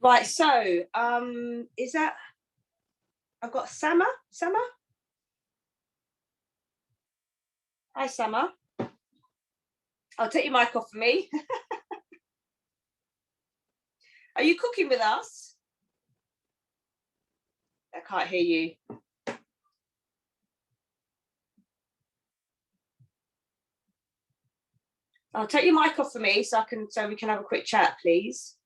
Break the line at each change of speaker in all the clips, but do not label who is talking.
Right, so is that I've got Sama? Hi, Sama. I'll take your mic off for me. Are you cooking with us? I can't hear you. I'll take your mic off for me so we can have a quick chat, please.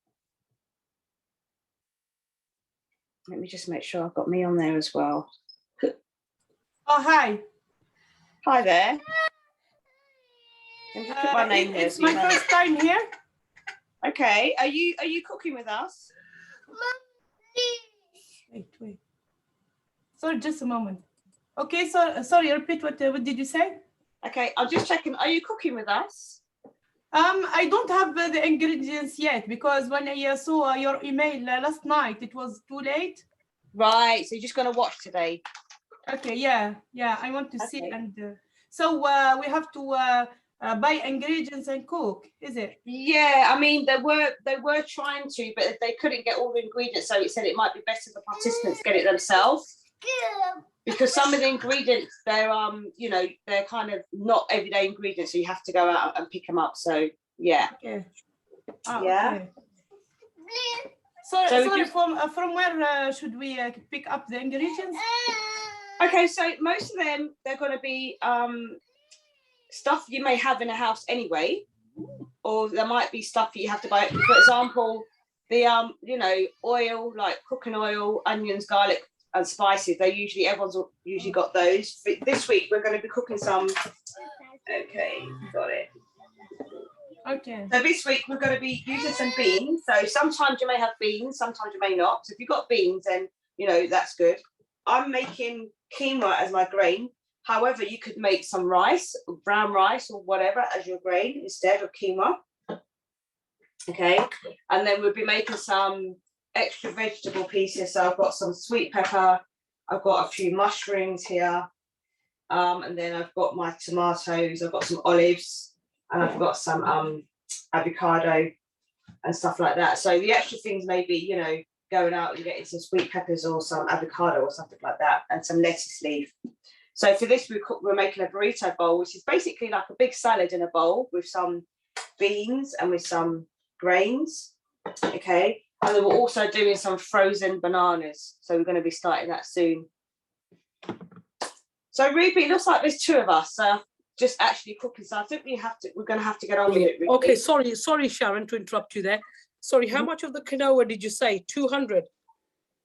Let me just make sure I've got me on there as well.
Oh, hi.
Hi there. Put my name here.
It's my first time here.
Okay. Are you cooking with us?
Wait. Sorry, just a moment. Okay, so sorry, repeat what did you say?
Okay, I'm just checking. Are you cooking with us?
I don't have the ingredients yet because when I saw your email last night, it was too late.
Right, so you're just going to watch today.
Okay, yeah, I want to see, and so we have to buy ingredients and cook, is it?
Yeah, I mean they were trying to, but they couldn't get all the ingredients, so it said it might be better the participants get it themselves. Because some of the ingredients they're they're kind of not everyday ingredients, so you have to go out and pick them up. So yeah.
Okay.
Yeah.
Okay. So from where should we pick up the ingredients?
Okay, so most of them they're going to be stuff you may have in a house anyway, or there might be stuff that you have to buy. For example, the oil, like cooking oil, onions, garlic, and spices. Everyone's usually got those. But this week we're going to be cooking some. Okay, got it.
Okay.
So this week we're going to be using some beans. So sometimes you may have beans, sometimes you may not. So if you've got beans, then that's good. I'm making quinoa as my grain. However, you could make some rice, brown rice or whatever as your grain instead of quinoa. Okay, and then we'll be making some extra vegetable pieces. So I've got some sweet pepper, I've got a few mushrooms here, and then I've got my tomatoes, I've got some olives, and I've got some avocado and stuff like that. So the extra things may be, going out and getting some sweet peppers or some avocado or something like that, and some lettuce leaf. So for this, we're making a burrito bowl, which is basically like a big salad in a bowl with some beans and with some grains. Okay, and then we're also doing some frozen bananas. So we're going to be starting that soon. So Ruby, it looks like there's two of us just actually cooking. So I think we're going to have to get on with it, Ruby.
Okay, sorry, Sharon, to interrupt you there. Sorry, how much of the quinoa did you say? 200?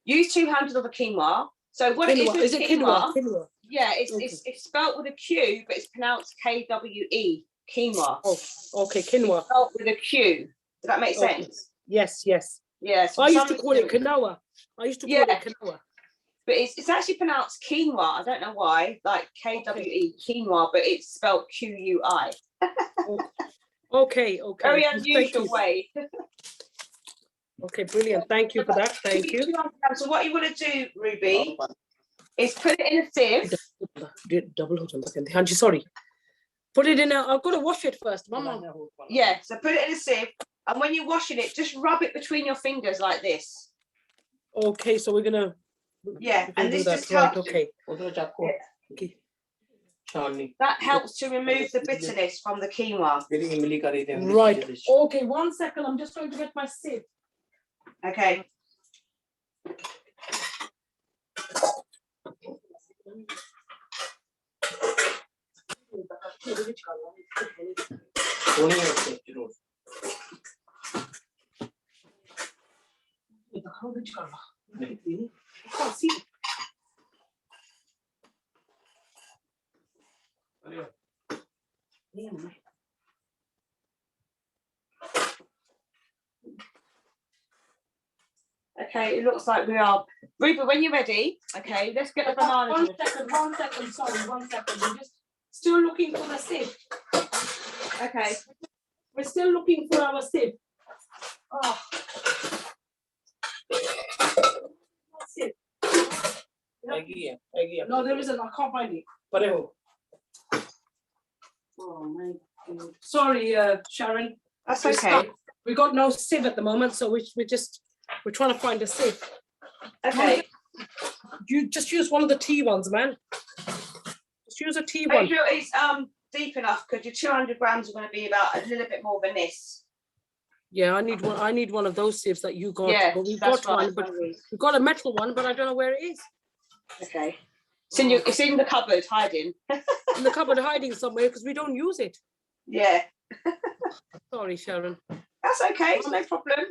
Use 200 of the quinoa. So what
quinoa.
Is it quinoa?
Quinoa.
Yeah, it's spelt with a Q, but it's pronounced KWE, quinoa.
Oh, okay, quinoa.
It's spelt with a Q. Does that make sense?
Yes.
Yes.
I used to call it quinoa.
But it's actually pronounced quinoa. I don't know why, like KWE, quinoa, but it's spelled QUI.
Okay.
Very unusual way.
Okay, brilliant. Thank you for that. Thank you.
So what you want to do, Ruby, is put it in a sieve.
Sorry. Put it in I've got to wash it first, Mama.
Yeah, so put it in a sieve, and when you're washing it, just rub it between your fingers like this.
Okay, so we're gonna.
Yeah, and this just helps.
Okay.
That helps to remove the bitterness from the quinoa.
Right. Okay, 1 second. I'm just going to get my sieve.
Okay. Okay, it looks like we are. Ruby, when you're ready, okay, let's get the bananas.
1 second, sorry, 1 second. We're just still looking for the sieve.
Okay.
We're still looking for our sieve. Oh. Sieve. No, there isn't. I can't find it. Oh my God. Sorry, Sharon.
That's okay.
We got no sieve at the moment, so we just We're trying to find a sieve.
Okay.
You just use one of the tea ones, man. Just use a tea
Make
one.
sure it's deep enough because your 200 grams are going to be about a little bit more than this.
Yeah, I need one. I need one of those sieves that you got.
Yeah,
but we've
that's
got one,
right.
but we've got a metal one, but I don't know where it is.
Okay. It's in the cupboard hiding.
In the cupboard hiding somewhere because we don't use it.
Yeah.
Sorry, Sharon.
That's okay. It's no problem.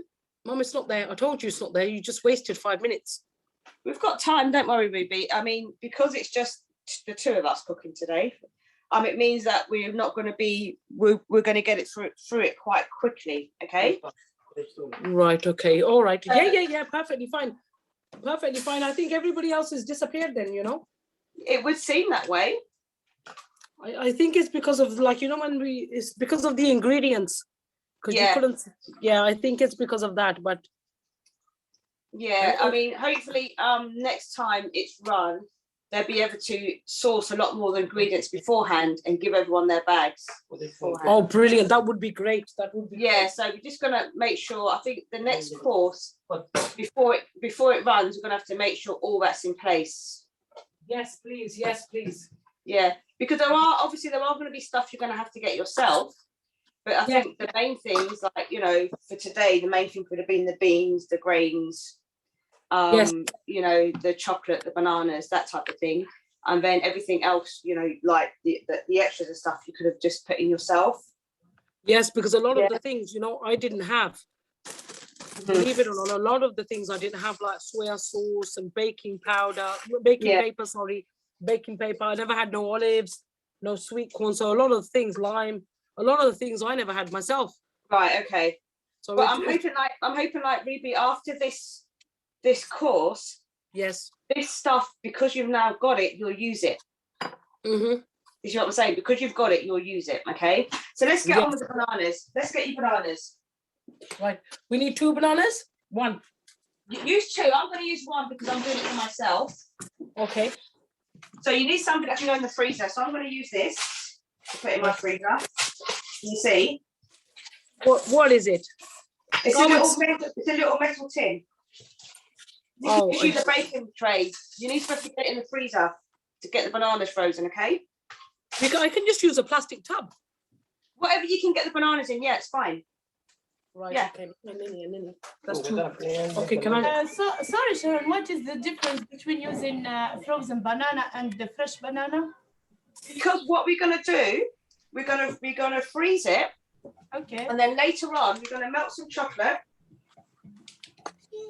Mum, it's not there. I told you it's not there. You just wasted 5 minutes.
We've got time. Don't worry, Ruby. I mean, because it's just the two of us cooking today, it means that we're not going to be. We're going to get it through it quite quickly. Okay.
Right. Okay. All right. Yeah. Perfectly fine. Perfectly fine. I think everybody else has disappeared then, you know.
It would seem that way.
I think it's because of, like, you know, it's because of the ingredients. Because
Yeah.
you couldn't. Yeah, I think it's because of that. But
yeah, I mean, hopefully, next time it's run, they'll be able to source a lot more of the ingredients beforehand and give everyone their bags beforehand.
oh, brilliant! That would be great. That would be.
Yeah, so we're just gonna make sure. I think the next course, before it runs, we're gonna have to make sure all that's in place.
Yes, please. Yes, please.
Yeah, because there are going to be stuff you're going to have to get yourself. But I think the main things, like, you know, for today, the main thing would have been the beans, the grains, you know, the chocolate, the bananas, that type of thing. And then everything else, you know, like the extras and stuff you could have just put in yourself.
Yes, because a lot of the things, you know, I didn't have. Believe it or not, a lot of the things I didn't have, like soya sauce and baking paper. I never had no olives, no sweet corn. So a lot of things, lime, a lot of the things I never had myself.
Right. Okay.
So
but I'm hoping like Ruby, after this course,
yes,
this stuff, because you've now got it, you'll use it.
Mm-hmm.
You know what I'm saying? Because you've got it, you'll use it. Okay. So let's get on with the bananas. Let's get you bananas.
Right. We need 2 bananas. 1.
Use 2. I'm going to use 1 because I'm doing it for myself.
Okay.
So you need something that can go in the freezer. So I'm going to use this to put in my freezer. You see?
What is it?
It's a little metal tin. This is the baking tray. You need to put it in the freezer to get the bananas frozen, okay?
I can just use a plastic tub.
Whatever you can get the bananas in, yeah, it's fine.
Right.
Yeah.
Okay. That's 2. Okay. Can I?
Sorry, Sharon. What is the difference between using frozen banana and the fresh banana?
Because what we're gonna do, we're gonna freeze it.
Okay.
And then later on, we're gonna melt some chocolate,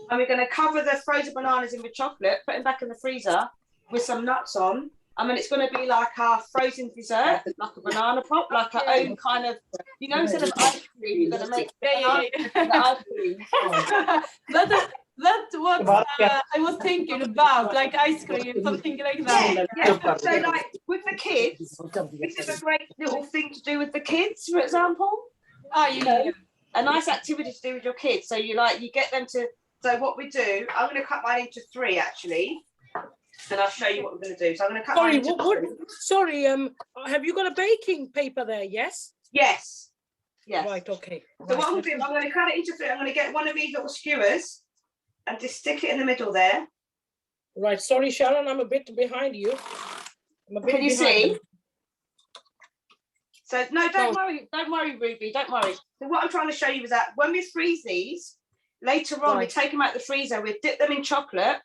and we're gonna cover the frozen bananas in with chocolate, put them back in the freezer with some nuts on. I mean, it's going to be like our frozen dessert, like a banana pop, like our own kind of, you know, instead of ice cream, we're going to make ice cream.
That's what I was thinking about, like ice cream, something like that.
Yeah. So, like with the kids, this is a great little thing to do with the kids, for example.
Oh, yeah.
A nice activity to do with your kids. So you get them to. So what we do, I'm going to cut mine into 3 actually. And I'll show you what we're going to do. So I'm going to cut mine into 3.
Sorry, have you got a baking paper there? Yes?
Yes. Yes.
Right, okay.
So what I'm going to do, I'm going to cut it into 3. I'm going to get one of these little skewers and just stick it in the middle there.
Right, sorry, Sharon, I'm a bit behind you.
Can you see? So, no, don't worry, Ruby, don't worry. So what I'm trying to show you is that when we freeze these, later on, we take them out of the freezer, we dip them in chocolate,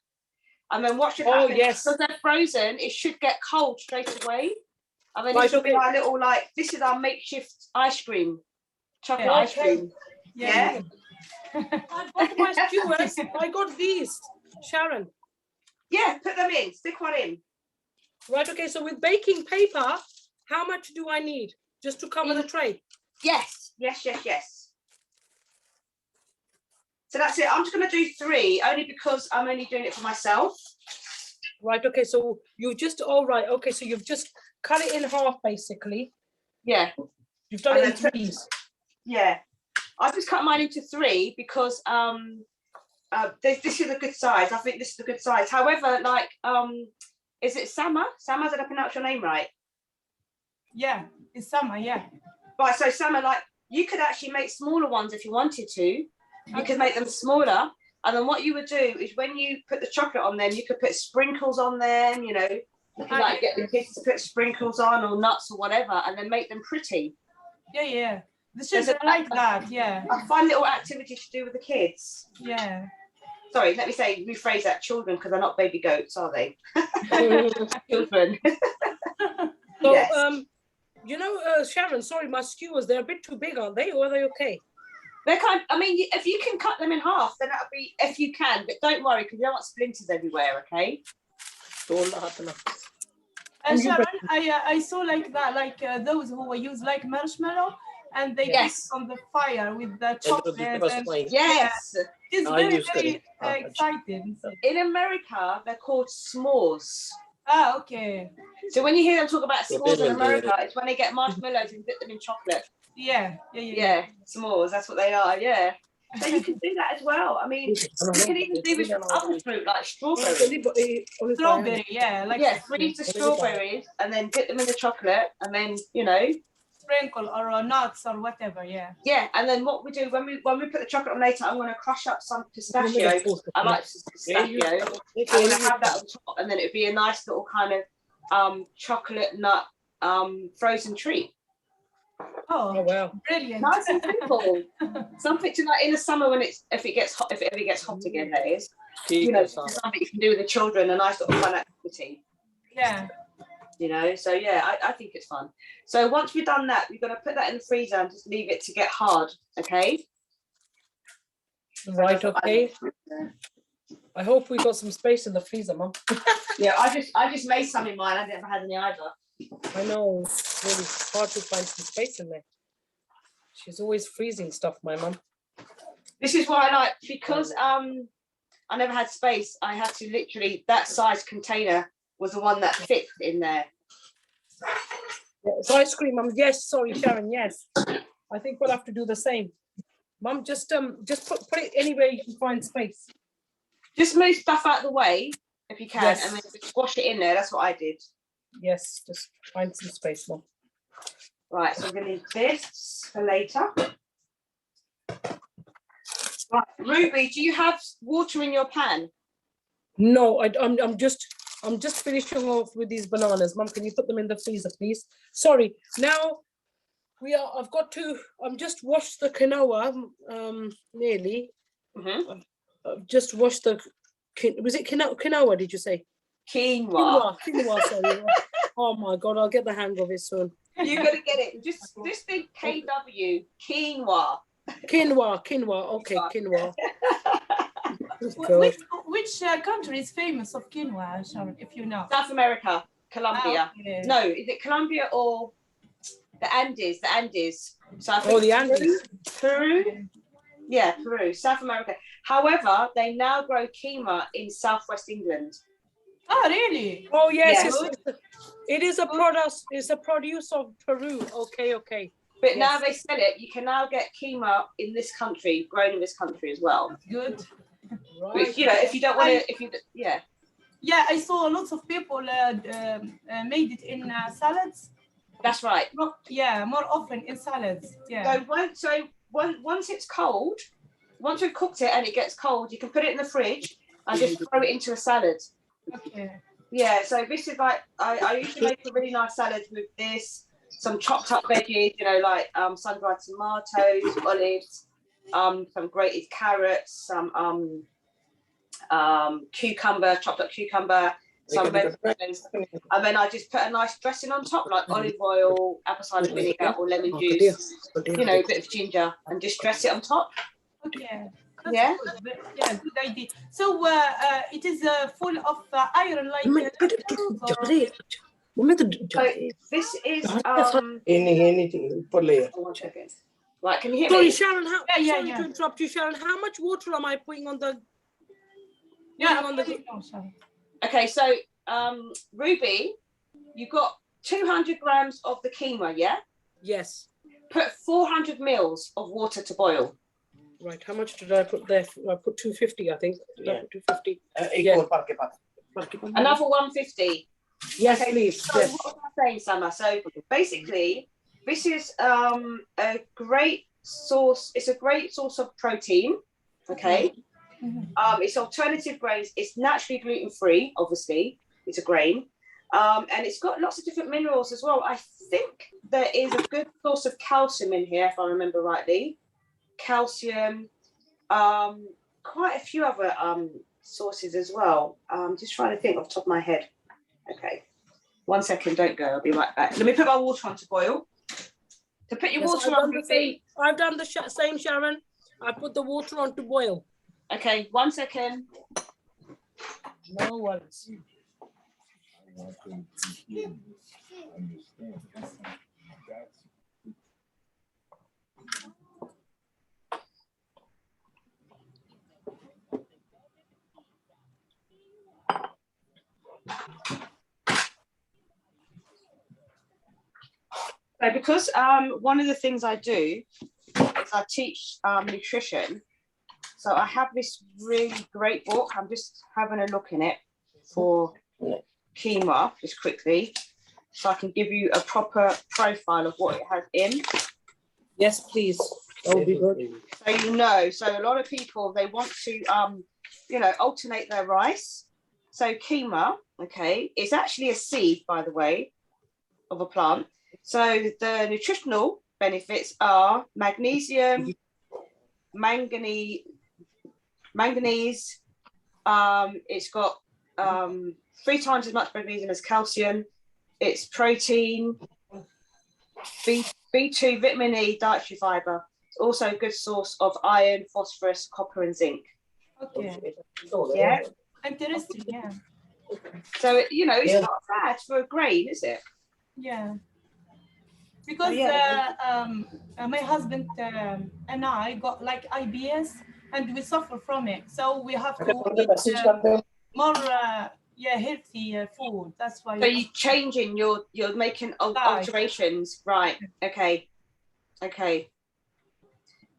and then what should happen?
Yes.
Because they're frozen, it should get cold straight away. And then this should be our little, this is our makeshift ice cream, chocolate ice cream. Yeah.
I got my skewers. I got these, Sharon.
Yeah, put them in, stick one in.
Right, okay, so with baking paper, how much do I need just to cover the tray?
Yes. So that's it. I'm just going to do 3, only because I'm only doing it for myself.
Right, okay, so you've just, okay, so you've just cut it in half, basically.
Yeah.
You've done it in 3s.
Yeah. I just cut mine into 3 because this is a good size. I think this is a good size. However, is it Sama? Sama, did I pronounce your name right?
Yeah, it's Sama, yeah.
Right, so Sama, you could actually make smaller ones if you wanted to. You could make them smaller. And then what you would do is when you put the chocolate on them, you could put sprinkles on them, you know, you can like get the kids to put sprinkles on or nuts or whatever, and then make them pretty.
Yeah. The children like that, yeah.
A fun little activity to do with the kids.
Yeah.
Sorry, let me rephrase that, children, because they're not baby goats, are they? Children.
So,
Yes.
you know, Sharon, sorry, my skewers, they're a bit too big, aren't they? Or are they okay?
They're kind. I mean, if you can cut them in half, then that'll be if you can. But don't worry, because you don't want splinters everywhere. Okay.
And Sharon, I saw like that, like those who use like marshmallow, and they put on the fire with the chocolate. And,
yes.
It's very exciting.
In America, they're called s'mores.
Ah, okay.
So when you hear them talk about s'mores in America, it's when they get marshmallows and dip them in chocolate.
Yeah.
S'mores, that's what they are, yeah. So you can do that as well. I mean, you can even do with other fruit like strawberries.
Strawberry, yeah. Like
freeze the strawberries and then dip them in the chocolate and then, you know.
Sprinkle or nuts or whatever, yeah.
Yeah, and then what we do when we put the chocolate on later, I'm going to crush up some pistachio. I like pistachio. I'm going to have that on top, and then it'd be a nice little kind of chocolate nut frozen treat.
Oh wow, brilliant!
Nice and simple. Something to like in the summer when if it ever gets hot again, that is. You know, something you can do with the children, a nice little fun activity.
Yeah.
You know, so yeah, I think it's fun. So once we've done that, we're going to put that in the freezer and just leave it to get hard. Okay.
Right. Okay. I hope we got some space in the freezer, Mum.
Yeah, I just made some in mine. I never had any either.
I know, it's really hard to find some space in there. She's always freezing stuff, my mum.
This is why I like, because I never had space, I had to literally, that size container was the one that fit in there.
Yes, ice cream, Mum. Yes, sorry, Sharon, yes. I think we'll have to do the same. Mum, just put it anywhere you can find space.
Just move stuff out of the way, if you can,
yes.
and then squash it in there. That's what I did.
Yes, just find some space, Mum.
Right, so I'm going to need this for later. Right, Ruby, do you have water in your pan?
No, I'm just finishing off with these bananas. Mum, can you put them in the freezer, please? Sorry. Now I've got to. Just washed the quinoa. Nearly.
Mm-hmm.
I've just washed the. Was it quinoa? Did you say?
Quinoa.
Quinoa. Sorry. Oh my God, I'll get the hang of it soon.
You're gonna get it. Just think KW. Quinoa.
Quinoa. Okay, quinoa.
Which country is famous of quinoa, Sharon, if you know?
South America, Colombia.
Okay.
No, is it Colombia or the Andes? The Andes.
The Andes.
Peru? Yeah, Peru, South America. However, they now grow quinoa in southwest England.
Oh, really?
Oh, yes. Yeah. It is a product. It's a produce of Peru. Okay.
But now they sell it. You can now get quinoa in this country, grown in this country as well.
Good.
Right. But, you know, if you don't want to,
Yeah, I saw lots of people made it in salads.
That's right.
More often in salads. Yeah.
So once it's cold, once we've cooked it and it gets cold, you can put it in the fridge and just throw it into a salad.
Okay.
Yeah, so this is like, I usually make a really nice salad with this, some chopped up veggies, you know, like sun-dried tomatoes, olives, some grated carrots, some cucumber, chopped up cucumber, some vegetables, and then I just put a nice dressing on top, like olive oil, apple cider vinegar, or lemon juice, you know, a bit of ginger, and just dress it on top.
Okay.
Yeah.
Good idea. So it is full of iron, like.
So this is
anything for layer.
one second. Right, can you hear
Sorry,
me?
Sharon. Sorry to interrupt you, Sharon. How much water am I putting on the?
Okay, so Ruby, you've got 200 grams of the quinoa, yeah?
Yes.
Put 400 mils of water to boil.
Right. How much did I put there? I put 250, I think.
Yeah.
250.
Another 150.
Yes,
okay,
please.
So
yes.
what am I saying, Summer? So basically, this is a great source. It's a great source of protein. Okay. It's alternative grains. It's naturally gluten-free, obviously. It's a grain. And it's got lots of different minerals as well. I think there is a good source of calcium in here, if I remember rightly. Calcium, quite a few other sources as well. Just trying to think off the top of my head. Okay, 1 second, don't go. I'll be right back. Let me put my water on to boil. To put your water on,
I've done the same, Sharon. I put the water on to boil.
Okay, 1 second.
No worries.
So because one of the things I do is I teach nutrition. So I have this really great book. I'm just having a look in it for quinoa just quickly, so I can give you a proper profile of what it has in.
Yes, please. That would be good.
So you know, so a lot of people, they want to you know, alternate their rice. So quinoa, okay, is actually a seed, by the way, of a plant. So the nutritional benefits are magnesium, manganese. It's got 3 times as much magnesium as calcium. It's protein, B2, vitamin E, dietary fiber. It's also a good source of iron, phosphorus, copper, and zinc.
Okay.
Yeah.
Interesting. Yeah.
So you know, it's not bad for a grain, is it?
Yeah. Because my husband and I got like IBS, and we suffer from it. So we have to eat more healthy food. That's why.
So you're changing, you're making alterations, right? Okay.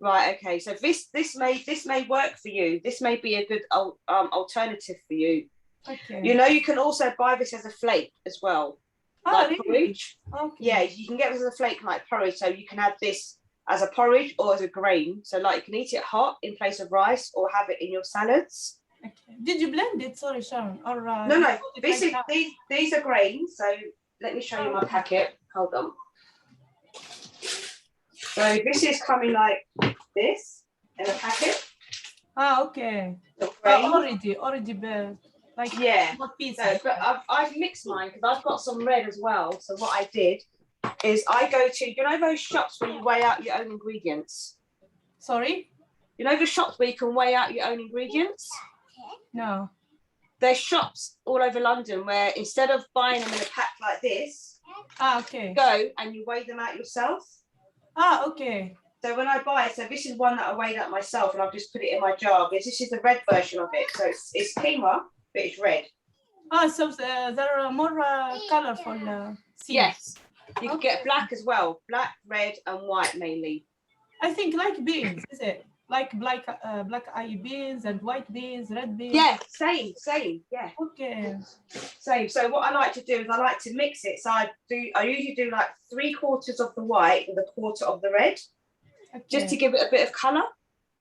Right, okay. So this may work for you. This may be a good alternative for you.
Okay.
You know, you can also buy this as a flake as well. Like really? Porridge. Okay. Yeah, you can get this as a flake like porridge. So you can have this as a porridge or as a grain. So like you can eat it hot in place of rice, or have it in your salads.
Okay. Did you blend it? Sorry, Sharon. Or
no. This is these are grains. So let me show you my packet. Hold on. So this is coming like this in a packet.
Okay. Already like what piece?
So, but I've mixed mine because I've got some red as well. So what I did is I go to, you know, those shops where you weigh out your own ingredients.
Sorry?
You know the shops where you can weigh out your own ingredients?
No.
There's shops all over London where instead of buying them in a pack like this,
okay,
you go and you weigh them out yourself.
Okay.
So when I buy it, so this is one that I weighed out myself, and I've just put it in my jar. Because this is the red version of it. So it's quinoa, but it's red.
So there are more colorful seeds.
Yes. You can get black as well. Black, red, and white mainly.
I think like beans, is it? Like black eye beans and white beans, red beans.
Yeah, same. Yeah.
Okay.
Same. So what I like to do is I like to mix it. So I usually do like 3/4 of the white and 1/4 of the red, just to give it a bit of color.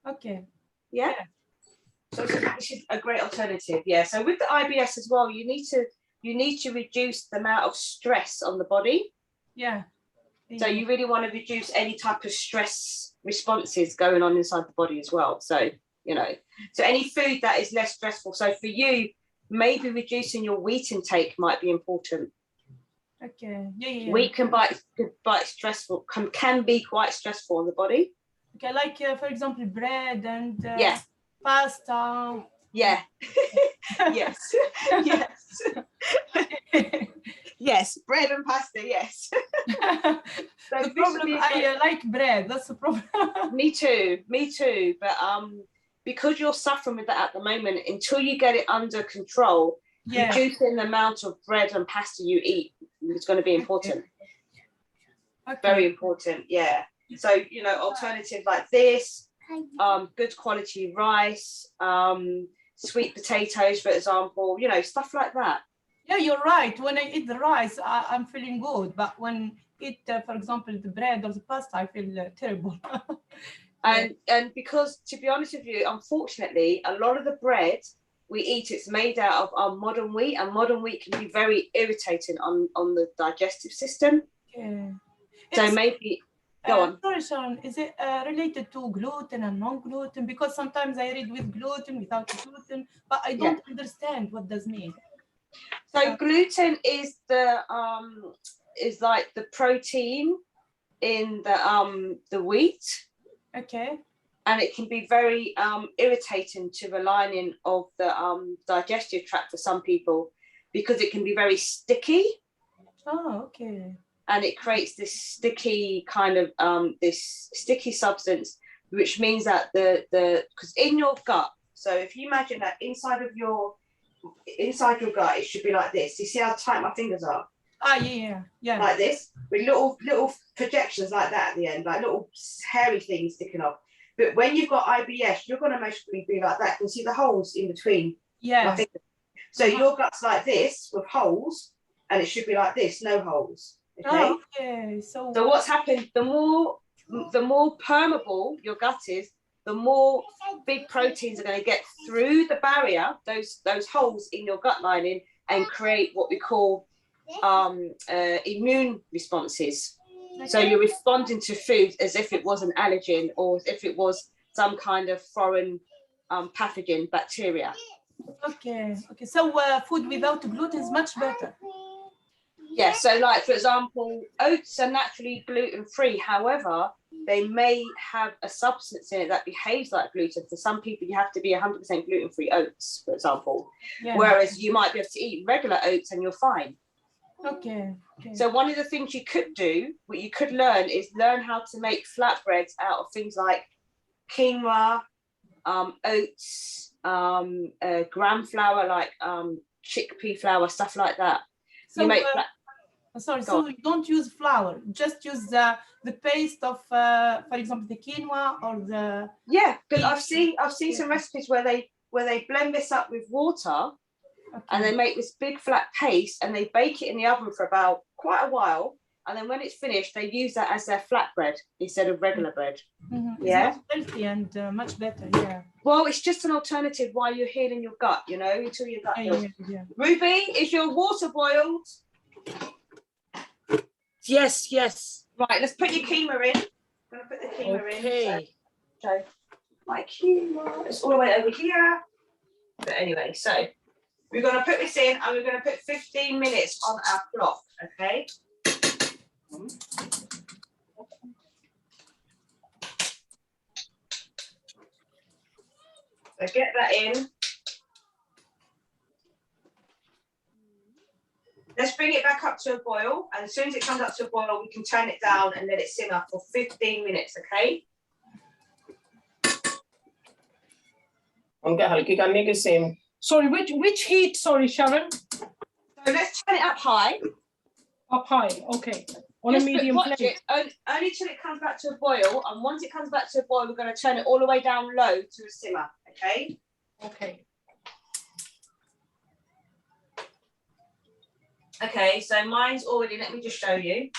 Okay.
Yeah. So this is a great alternative. Yeah. So with the IBS as well, you need to reduce the amount of stress on the body.
Yeah.
So you really want to reduce any type of stress responses going on inside the body as well. So, you know, so any food that is less stressful. So for you, maybe reducing your wheat intake might be important.
Okay. Yeah.
Wheat can be quite stressful on the body.
Okay, like for example, bread and pasta.
Yeah. Yes. Yes, bread and pasta, yes.
So the problem, I like bread, that's the problem.
Me too. But because you're suffering with that at the moment, until you get it under control, reducing the amount of bread and pasta you eat is going to be important. Okay. Very important, yeah. So, you know, alternative like this, good quality rice, sweet potatoes, for example, you know, stuff like that.
Yeah, you're right. When I eat the rice, I'm feeling good. But when I eat, for example, the bread or the pasta, I feel terrible.
And because, to be honest with you, unfortunately, a lot of the bread we eat, it's made out of our modern wheat, and modern wheat can be very irritating on the digestive system.
Yeah.
So maybe go on.
Sorry, Sharon, is it related to gluten and non-gluten? Because sometimes I read with gluten, without gluten, but I don't understand what does mean.
So gluten is is like the protein in the wheat.
Okay.
And it can be very irritating to the lining of the digestive tract for some people, because it can be very sticky.
Oh, okay.
And it creates this sticky kind of this sticky substance, which means that because in your gut, so if you imagine that inside your gut, it should be like this. You see how tight my fingers are?
Yeah.
Like this, with little projections like that at the end, like little hairy things sticking off. But when you've got IBS, you're going to mostly be like that. You can see the holes in between.
Yeah.
So your gut's like this with holes, and it should be like this, no holes. Okay.
Oh, okay. So
what's happened? The more permeable your gut is, the more big proteins are going to get through the barrier, those holes in your gut lining, and create what we call immune responses. So you're responding to food as if it was an allergen, or as if it was some kind of foreign pathogen bacteria.
Okay. So food without gluten is much better.
Yeah. So, like for example, oats are naturally gluten-free. However, they may have a substance in it that behaves like gluten. For some people, you have to be 100% gluten-free oats, for example. Yeah. Whereas you might be able to eat regular oats and you're fine.
Okay.
So one of the things you could do, what you could learn, is learn how to make flatbreads out of things like quinoa, oats, gram flour, like chickpea flour, stuff like that.
So you make so you don't use flour, just use the paste of, for example, the quinoa or the.
Yeah, but I've seen some recipes where they blend this up with water. Okay. And they make this big flat paste, and they bake it in the oven for about quite a while, and then when it's finished, they use that as their flatbread instead of regular bread.
Mm-hmm. Yeah, it's healthy and much better. Yeah.
Well, it's just an alternative while you're healing your gut, until your gut heals.
Yeah.
Ruby, is your water boiled?
Yes.
Right, let's put your quinoa in. I'm gonna put the quinoa in.
Okay.
So my quinoa, it's all the way over here. But anyway, so we're going to put this in, and we're going to put 15 minutes on our clock, okay? So get that in. Let's bring it back up to a boil, and as soon as it comes up to a boil, we can turn it down and let it simmer for 15 minutes, okay?
Sorry, which heat? Sorry, Sharon.
So let's turn it up high.
Up high, okay. On a medium flame.
Only till it comes back to a boil, and once it comes back to a boil, we're going to turn it all the way down low to a simmer, okay?
Okay.
Okay, so mine's already, let me just show you.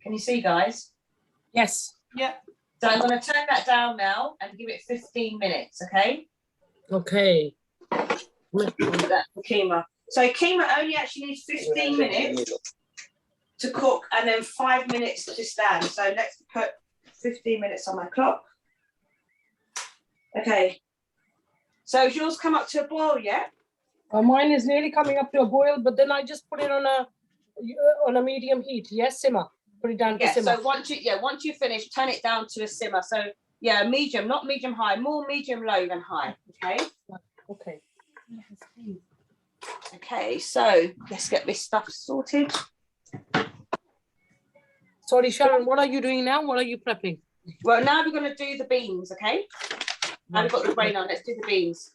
Can you see, guys?
Yes.
Yeah.
So I'm going to turn that down now and give it 15 minutes, okay?
Okay.
That's the quinoa. So quinoa only actually needs 15 minutes to cook, and then 5 minutes to stand. So let's put 15 minutes on my clock. Okay. So has yours come up to a boil yet?
Mine is nearly coming up to a boil, but then I just put it on a medium heat. Yes, simmer. Put it down to simmer.
So once you finish, turn it down to a simmer. So yeah, medium, not medium high, more medium low than high. Okay.
Okay.
Okay, so let's get this stuff sorted.
Sorry, Sharon, what are you doing now? What are you prepping?
Well, now we're going to do the beans, okay? Now we've got the grain on, let's do the beans.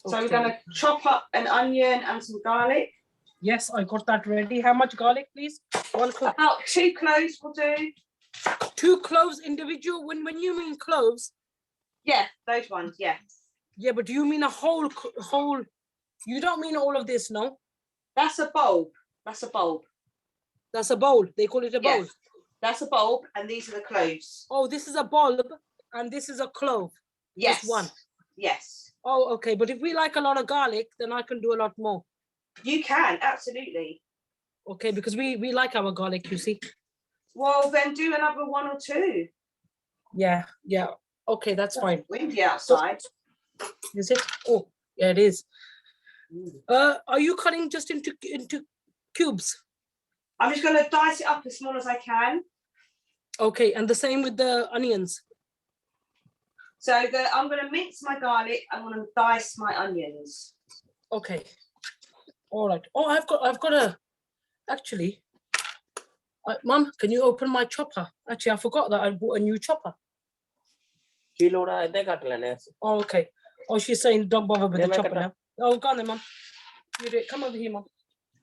So we're going to chop up an onion and some garlic.
Yes, I got that ready. How much garlic, please?
About 2 cloves will do.
2 cloves individual? When you mean cloves?
Yeah, those ones, yeah.
Yeah, but do you mean a whole? You don't mean all of this, no?
That's a bulb. That's a bulb.
That's a bowl. They call it a bulb.
That's a bulb, and these are the cloves.
Oh, this is a bulb. And this is a clove.
Yes.
Just one.
Yes.
Oh, okay. But if we like a lot of garlic, then I can do a lot more.
You can, absolutely.
Okay, because we like our garlic, you see.
Well, then do another 1 or 2.
Yeah. Okay, that's fine.
Windy outside.
Is it? Oh, yeah, it is. Are you cutting just into cubes?
I'm just going to dice it up as small as I can.
Okay, and the same with the onions.
So I'm going to mince my garlic. I'm going to dice my onions.
Okay. All right. Oh, I've got a. Actually, Mum, can you open my chopper? Actually, I forgot that I bought a new chopper. Oh, okay. Oh, she's saying don't bother with the chopper now. Oh, go on then, Mum. You do it. Come over here, Mum.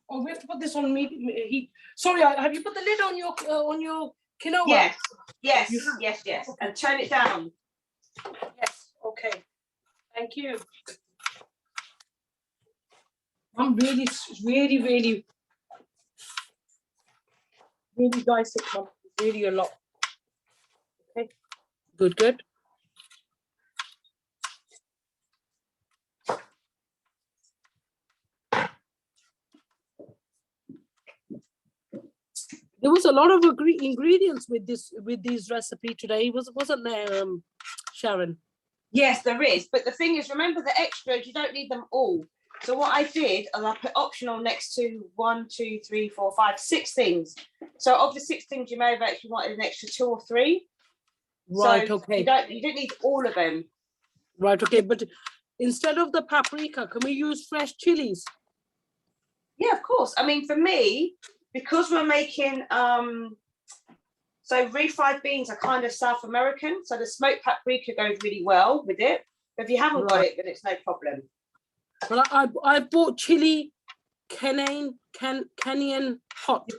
Oh, we have to put this on heat. Sorry, have you put the lid on your quinoa?
Yes. Yes.
You have?
Yes. Yes.
Okay.
And turn it down.
Yes. Okay. Thank you. I'm really dicing, Mum. Really a lot. Okay. Good. There was a lot of ingredients with this recipe today. Wasn't there, Sharon?
Yes, there is. But the thing is, remember the extras, you don't need them all. So what I did, and I put optional next to 1, 2, 3, 4, 5, 6 things. So of the 6 things, you may have actually wanted an extra 2 or 3.
Right.
So
Okay.
you didn't need all of them.
Right. Okay. But instead of the paprika, can we use fresh chilies?
Yeah, of course. I mean, for me, because we're making so refried beans are kind of South American, so the smoked paprika goes really well with it. But if you haven't got it, then it's no problem.
Well, I bought chili Kenyan hot.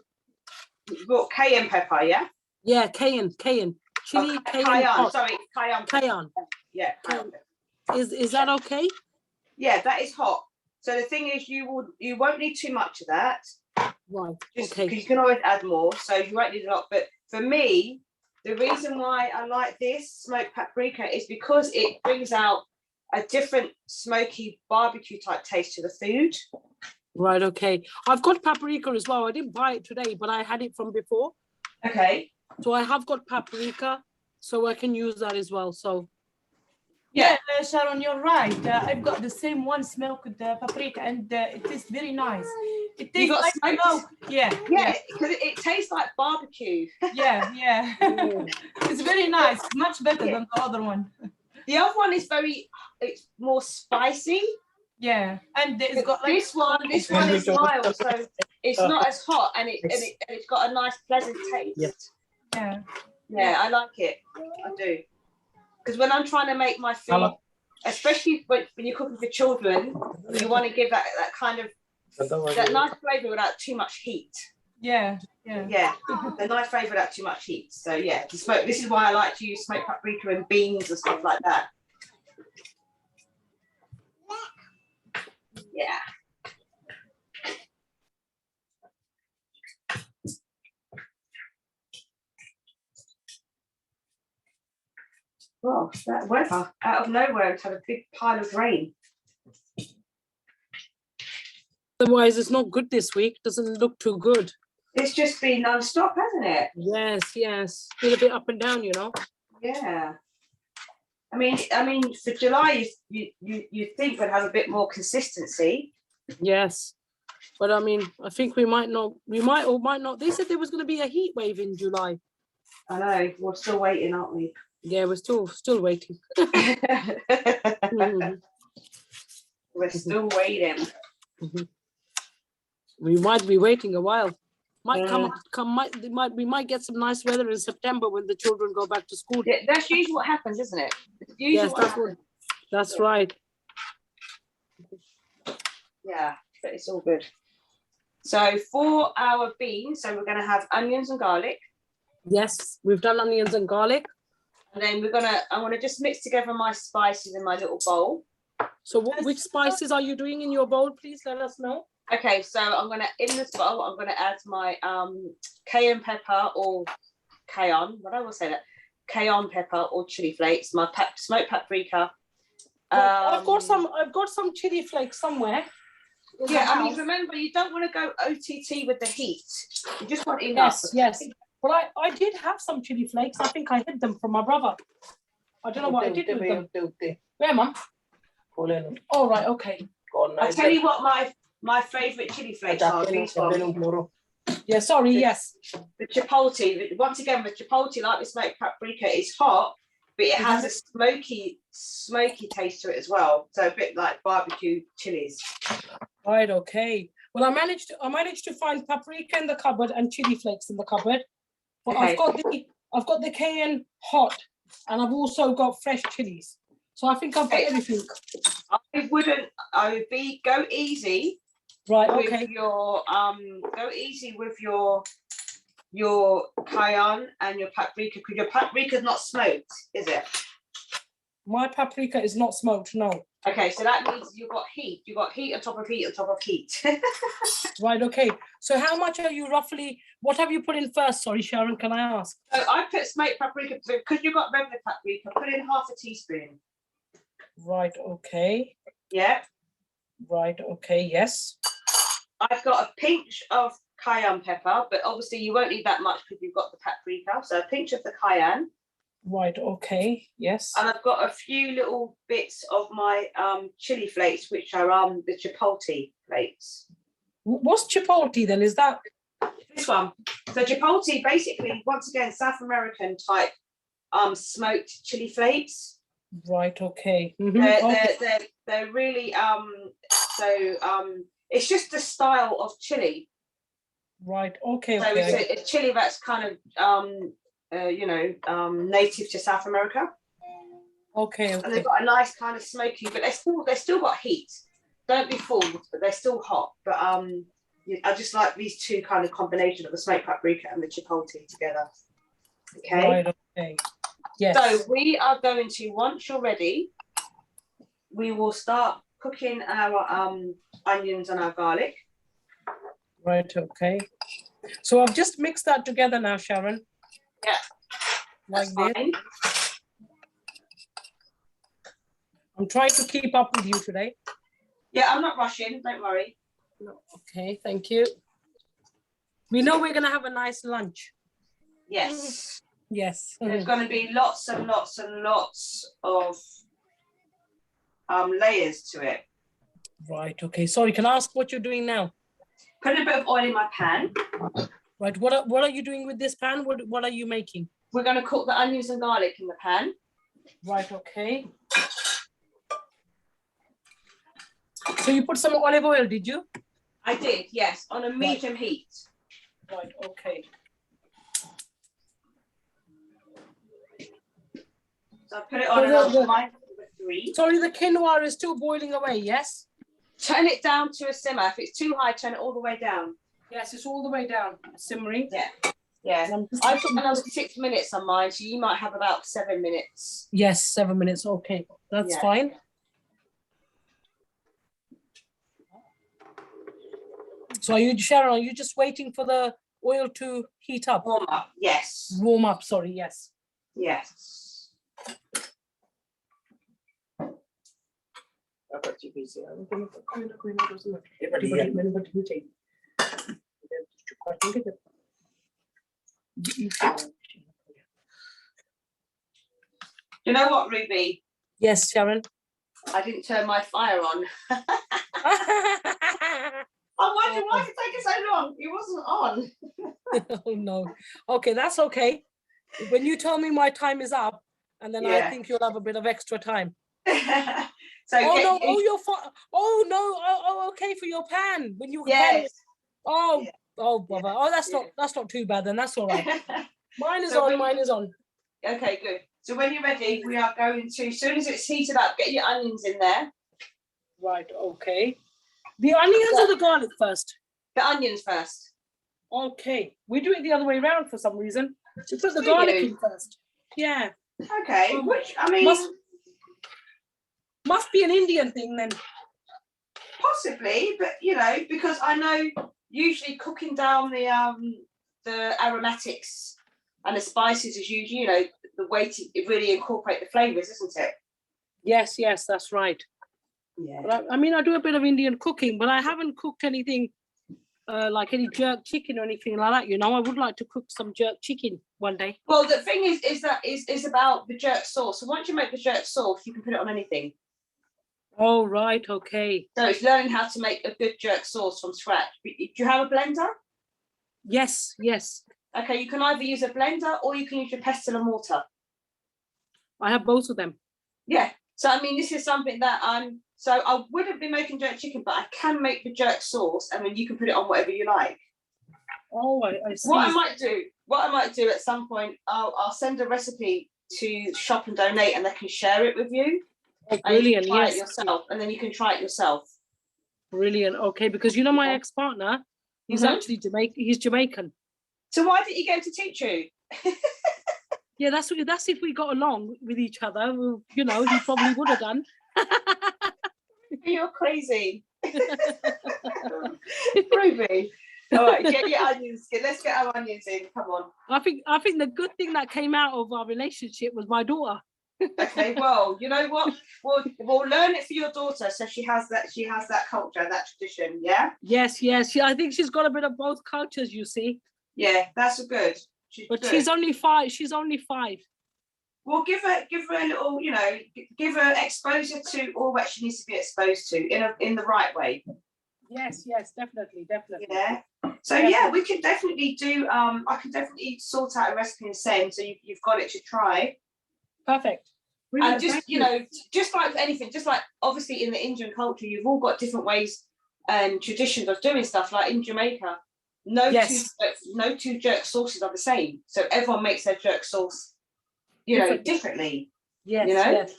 You brought cayenne pepper, yeah?
Yeah, cayenne chili cayenne hot.
Sorry, cayenne.
Cayenne.
Yeah, cayenne.
Is that okay?
Yeah, that is hot. So the thing is, you won't need too much of that.
Right.
Just
Okay.
because you can always add more, so you won't need a lot. But for me, the reason why I like this smoked paprika is because it brings out a different smoky barbecue type taste to the food.
Right. Okay. I've got paprika as well. I didn't buy it today, but I had it from before.
Okay.
So I have got paprika, so I can use that as well. So.
Yeah, Sharon, you're right. I've got the same one smoked paprika, and it tastes very nice. It tastes like smoke. Yeah,
because it tastes like barbecue.
Yeah. It's very nice. Much better than the other one.
The other one is it's more spicy.
Yeah, and it's got like
this one is mild, so it's not as hot, and it's got a nice pleasant taste.
Yeah,
I like it. I do. Because when I'm trying to make my food, especially when you're cooking for children, you want to give that kind of that nice flavour without too much heat.
Yeah.
The nice flavour without too much heat. So yeah, this is why I like to use smoked paprika and beans and stuff like that. Yeah. Well, that weather out of nowhere has had a big pile of rain.
Otherwise, it's not good this week. Doesn't look too good.
It's just been non-stop, hasn't it?
Yes. Been a bit up and down, you know.
Yeah. I mean, for July, you think would have a bit more consistency.
Yes, but I mean, I think we might not. We might or might not. They said there was going to be a heat wave in July.
I know. We're still waiting, aren't we?
Yeah, we're still waiting.
We're still waiting.
We might be waiting a while. We might get some nice weather in September when the children go back to school.
Yeah, that's usually what happens, isn't it?
Yes, that's right.
Yeah, but it's all good. So for our beans, so we're going to have onions and garlic.
Yes, we've done onions and garlic.
And then I'm gonna just mix together my spices in my little bowl.
So which spices are you doing in your bowl? Please let us know.
Okay, so in this bowl, I'm gonna add my cayenne pepper or cayenne. What I will say that cayenne pepper or chili flakes, my smoked paprika.
I've got some chili flakes somewhere.
Yeah, I mean, remember, you don't want to go OTT with the heat. You just want enough.
Yes. Well, I did have some chili flakes. I think I hid them from my brother. I don't know what I did with them. Where, Mum? All right, okay.
I'll tell you what my favourite chili flakes are. These ones.
Yeah, sorry, yes.
The chipotle, once again, the chipotle, like the smoked paprika, is hot, but it has a smoky taste to it as well. So a bit like barbecue chilies.
Right, okay. Well, I managed to find paprika in the cupboard and chili flakes in the cupboard. But okay. I've got the cayenne hot, and I've also got fresh chilies. So I think I've got everything.
I would go easy.
Right, okay.
Go easy with your cayenne and your paprika, because your paprika is not smoked, is it?
My paprika is not smoked, no.
Okay, so that means you've got heat. You've got heat on top of heat on top of heat.
Right, okay. So how much are you roughly, what have you put in first? Sorry, Sharon, can I ask?
So I put smoked paprika, because you've got regular paprika, put in half a teaspoon.
Right, okay.
Yeah.
Right, okay, yes.
I've got a pinch of cayenne pepper, but obviously you won't need that much because you've got the paprika. So a pinch of the cayenne.
Right, okay, yes.
And I've got a few little bits of my chili flakes, which are the chipotle flakes.
What's chipotle then? Is that
this one? So chipotle, basically, once again, South American type smoked chili flakes.
Right, okay.
They're really it's just the style of chili.
Right, okay.
So it's a chili that's kind of native to South America.
Okay.
And they've got a nice kind of smoky, but they're still got heat. Don't be fooled, but they're still hot. But I just like these two kind of combination of the smoked paprika and the chipotle together. Okay.
Right, okay. Yes.
So we are going to, once you're ready, we will start cooking our onions and our garlic.
Right, okay. So I've just mixed that together now, Sharon.
Yeah.
Like this. I'm trying to keep up with you today.
Yeah, I'm not rushing, don't worry.
No. Okay, thank you. We know we're going to have a nice lunch.
Yes.
Yes.
There's going to be lots and lots and lots of layers to it.
Right, okay. Sorry, can I ask what you're doing now?
Putting a bit of oil in my pan.
Right, what are you doing with this pan? What are you making?
We're going to cook the onions and garlic in the pan.
Right, okay. So you put some olive oil, did you?
I did, yes, on a medium heat.
Right, okay.
So I put it on number 3. Sorry,
the quinoa is still boiling away, yes?
Turn it down to a simmer. If it's too high, turn it all the way down.
Yes, it's all the way down, simmering.
Yeah. Yeah. I put another 6 minutes on mine, so you might have about 7 minutes.
Yes, 7 minutes. Okay, that's fine. So Sharon, are you just waiting for the oil to heat up?
Warm up, yes.
Warm up, sorry, yes.
Yes. You know what, Ruby?
Yes, Sharon.
I didn't turn my fire on. I'm wondering why it's taking so long. It wasn't on.
Oh no. Okay, that's okay. When you tell me my time is up, and then I think you'll have a bit of extra time.
So
okay, for your pan when you
yes.
Bother. Oh, that's not too bad then. That's all right. Mine is on.
Okay, good. So when you're ready, we are going to, as soon as it's heated up, get your onions in there.
Right, okay. The onions or the garlic first?
The onions first.
Okay. We do it the other way around for some reason. So put the garlic in first. Yeah.
Okay. Which, I mean...
Must be an Indian thing then.
Possibly, but, because I know usually cooking down the aromatics and the spices is usually, the way to really incorporate the flavors, isn't it?
Yes, yes, that's right.
Yeah.
But I mean, I do a bit of Indian cooking, but I haven't cooked anything like any jerk chicken or anything like that. You know, I would like to cook some jerk chicken one day.
Well, the thing is about the jerk sauce. So once you make the jerk sauce, you can put it on anything.
Oh, right. Okay.
So it's learning how to make a good jerk sauce from scratch. Do you have a blender?
Yes, yes.
Okay, you can either use a blender or you can use your pestle and mortar.
I have both of them.
Yeah. So I mean, this is something that so I wouldn't be making jerk chicken, but I can make the jerk sauce, and then you can put it on whatever you like.
Oh, I see.
What I might do at some point, I'll send a recipe to Shop and Donate, and they can share it with you.
Oh, brilliant!
And you can try
yes.
it yourself, and then you can try it yourself.
Brilliant. Okay, because you know my ex-partner, he's actually Jamaican. He's Jamaican.
So why didn't you get him to teach you?
Yeah, that's if we got along with each other. You know, he probably would have done.
You're crazy. Ruby. All right, get your onions. Let's get our onions in. Come on.
I think the good thing that came out of our relationship was my daughter.
Okay, well, you know what? We'll learn it for your daughter, so she has that culture, that tradition. Yeah.
Yes, yes. I think she's got a bit of both cultures. You see.
Yeah, that's good.
She's only 5. She's only 5.
Well, give her a little, you know, give her exposure to all that she needs to be exposed to in the right way.
Yes, definitely.
Yeah. So yeah, we can definitely do. I can definitely sort out a recipe and send, so you've got it to try.
Perfect.
And just just like anything, just like obviously in the Indian culture, you've all got different ways and traditions of doing stuff. Like in Jamaica, no two jerk sauces are the same, so everyone makes their jerk sauce, differently.
Yes,
yes.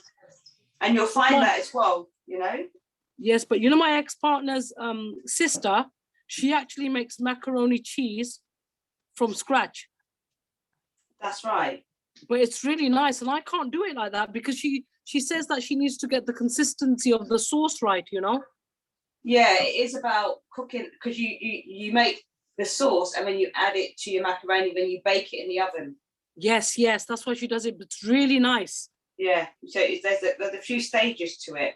And you'll find that as well,
Yes, but my ex-partner's sister, she actually makes macaroni cheese from scratch.
That's right.
But it's really nice, and I can't do it like that because she says that she needs to get the consistency of the sauce right,
Yeah, it is about cooking, because you make the sauce and then you add it to your macaroni, then you bake it in the oven.
Yes, that's why she does it, but it's really nice.
Yeah, so there's a few stages to it.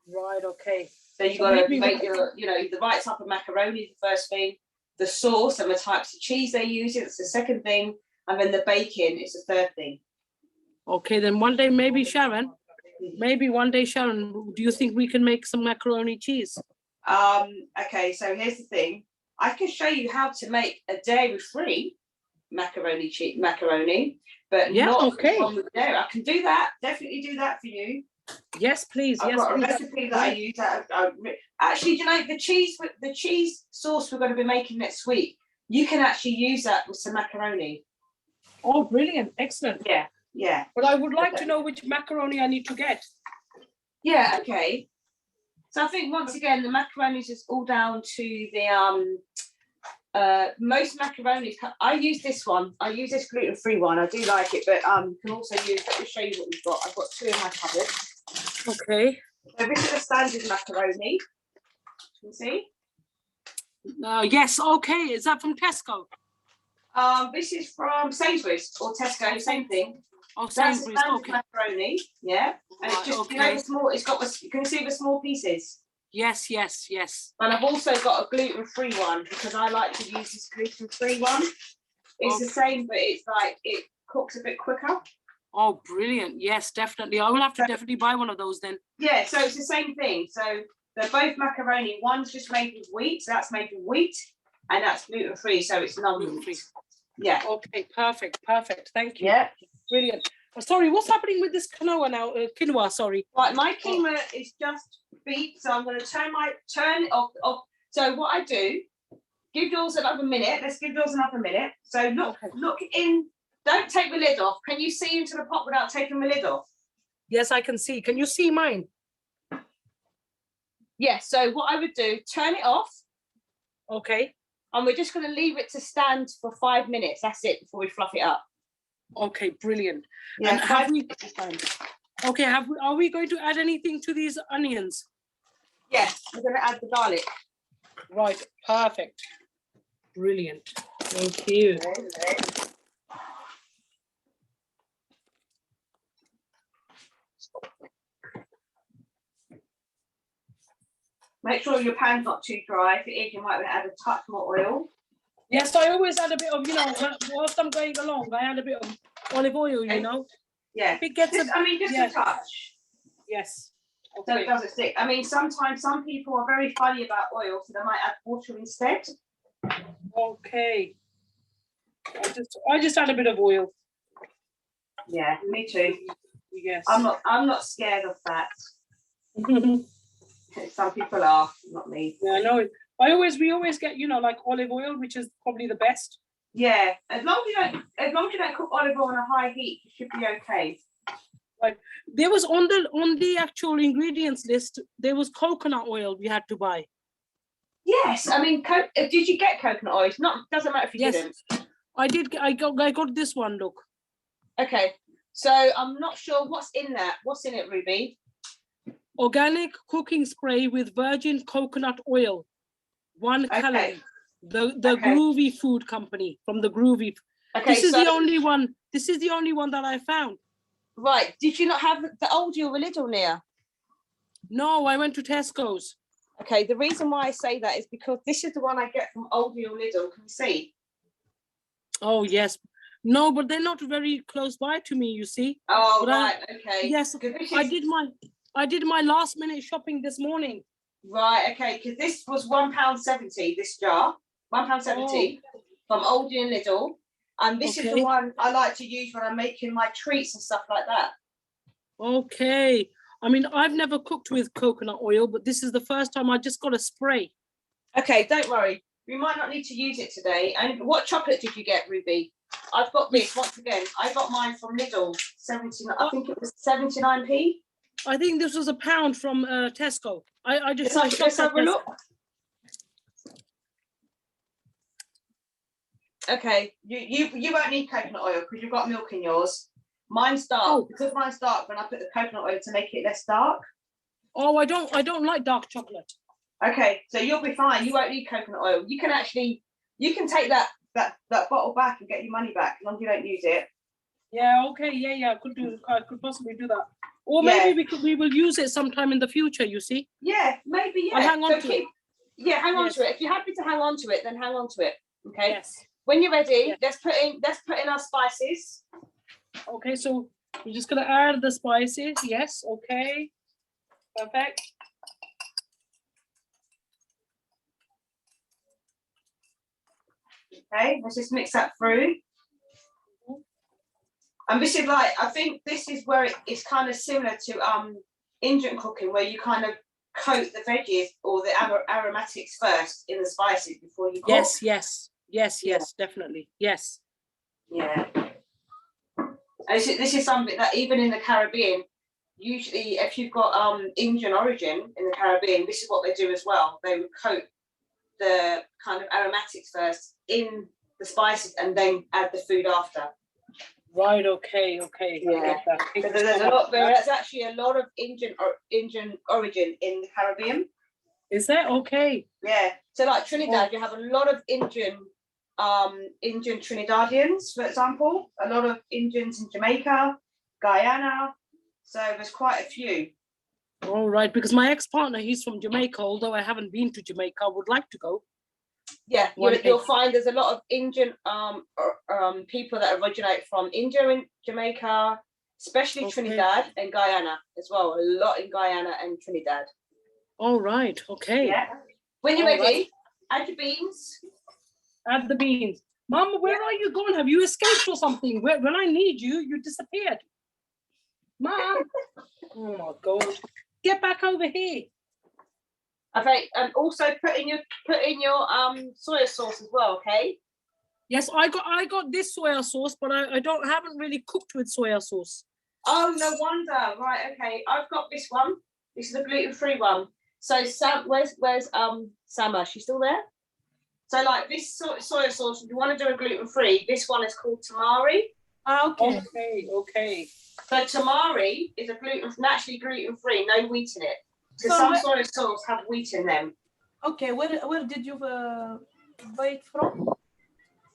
Right, okay.
So you've got to make the right type of macaroni is the first thing, the sauce and the types of cheese they use, it's the second thing, and then the baking is the third thing. Okay, then one day maybe Sharon, do you think we can make some macaroni cheese? Okay, so here's the thing. I can show you how to make a dairy-free macaroni, but not one with dairy. I can do that, definitely do that for you. Yes, please. I've got a recipe that I use. Actually, the cheese sauce we're going to be making next week, you can actually use that with some macaroni. Oh, brilliant. Excellent. Yeah. But I would like to know which macaroni I need to get. Yeah, okay. So I think once again, the macaronis is all down to the most macaronis. I use this one. I use this gluten-free one. I do like it, but can also use. Let me show you what we've got. I've got 2 in my cupboard. Okay. So this is a standard macaroni. You can see. Yes. Okay. Is that from Tesco? This is from Sainsbury's or Tesco. Same thing. Oh, Sainsbury's. Okay. Macaroni. Yeah. And it's just the small. It's got. You can see the small pieces. Yes. And I've also got a gluten-free one because I like to use this gluten-free one. It's the same, but it's like it cooks a bit quicker. Oh, brilliant. Yes, definitely. I will have to definitely buy one of those then. Yeah, so it's the same thing. So they're both macaroni. One's just made with wheat, so that's made with wheat, and that's gluten-free, so it's non-gluten-free. Yeah. Okay, perfect. Thank you. Yeah. Brilliant. Sorry, what's happening with this quinoa now? Quinoa, sorry. Right, my quinoa is just beat, so I'm going to turn it off. So what I do, give yours another minute. Let's give yours another minute. So look in. Don't take the lid off. Can you see into the pot without taking the lid off? Yes, I can see. Can you see mine? Yes. So what I would do, turn it off. Okay. And we're just going to leave it to stand for 5 minutes. That's it before we fluff it up. Okay, brilliant. Yeah. And are we going to add anything to these onions? Yes, we're going to add the garlic. Right. Perfect. Brilliant. Thank you. Make sure your pan's not too dry. If it is, you might want to add a touch more oil.
Yes, I always add a bit of, whilst I'm going along, I add a bit of olive oil,
Yeah.
If it gets
just a touch.
Yes.
Okay. So it doesn't stick. I mean, sometimes some people are very funny about oil, so they might add water instead.
Okay. I just add a bit of oil.
Yeah, me too.
Yes.
I'm not scared of that. Some people are, not me.
Yeah, I know. We always get, like olive oil, which is probably the best.
Yeah, as long as you don't cook olive oil on a high heat, you should be okay.
Like there was on the actual ingredients list, there was coconut oil we had to buy.
Yes, I mean, did you get coconut oil? Doesn't matter if you didn't.
I did. I got this one. Look.
Okay, so I'm not sure what's in that. What's in it, Ruby?
Organic cooking spray with virgin coconut oil, 1 calorie. The Groovy Food Company from the Groovy. Okay, this is the only one. This is the only one that I found.
Right. Did you not have the Aldi or the Lidl near?
No, I went to Tesco's.
Okay. The reason why I say that is because this is the one I get from Aldi or Lidl. Can you see?
Oh yes. No, but they're not very close by to me. You see.
Oh
but
right. Okay.
Yes, I did my last minute shopping this morning.
Right. Okay. Because this was £1.70. This jar, £1.70 from Aldi and Lidl. And this is the one I like to use when I'm making my treats and stuff like that.
Okay. I mean, I've never cooked with coconut oil, but this is the first time I just got a spray.
Okay, don't worry. We might not need to use it today. And what chocolate did you get, Ruby? I've got this, once again. I got mine from Lidl, I think it was 79p.
I think this was £1 from Tesco.
Let's have a look. Okay, you won't need coconut oil because you've got milk in yours. Mine's dark. Because mine's dark, when I put the coconut oil to make it less dark.
Oh, I don't like dark chocolate.
Okay, so you'll be fine. You won't need coconut oil. You can take that bottle back and get your money back as long as you don't use it.
Yeah. Okay. Yeah. I could possibly do that. Or maybe we will use it sometime in the future. You see?
Yeah, maybe. Yeah.
I'll hang on to it.
Yeah, hang on to it. If you're happy to hang on to it, then hang on to it. Okay.
Yes.
When you're ready, let's put in our spices.
Okay, so we're just gonna add the spices. Yes. Okay. Perfect.
Okay, let's just mix that through. And this is I think this is where it's kind of similar to Indian cooking, where you kind of coat the veggies or the aromatics first in the spices before you cook.
Yes, definitely. Yes.
Yeah. And this is something that even in the Caribbean, usually if you've got Indian origin in the Caribbean, this is what they do as well. They would coat the kind of aromatics first in the spices and then add the food after.
Right. Okay.
Yeah. So there's actually a lot of Indian origin in the Caribbean.
Is there? Okay.
Yeah. So like Trinidad, you have a lot of Indian Trinidadians, for example, a lot of Indians in Jamaica, Guyana. So there's quite a few.
All right, because my ex-partner, he's from Jamaica, although I haven't been to Jamaica. I would like to go.
Yeah, you'll find there's a lot of Indian people that originate from India and Jamaica, especially Trinidad and Guyana as well. A lot in Guyana and Trinidad.
All right. Okay.
Yeah. When you're ready, add your beans.
Add the beans. Mama, where are you going? Have you escaped or something? When I need you, you disappeared. Mom. Oh my God. Get back over here.
Okay, and also put in your soy sauce as well, okay?
Yes, I got this soy sauce, but I haven't really cooked with soy sauce.
Oh, no wonder. Right, okay. I've got this one. This is a gluten-free one. So where's Sama? She's still there? So like this soy sauce, if you want to do a gluten-free, this one is called tamari.
Okay.
So tamari is naturally gluten-free, no wheat in it. Because some soy sauce have wheat in them.
Okay, where did you buy it from?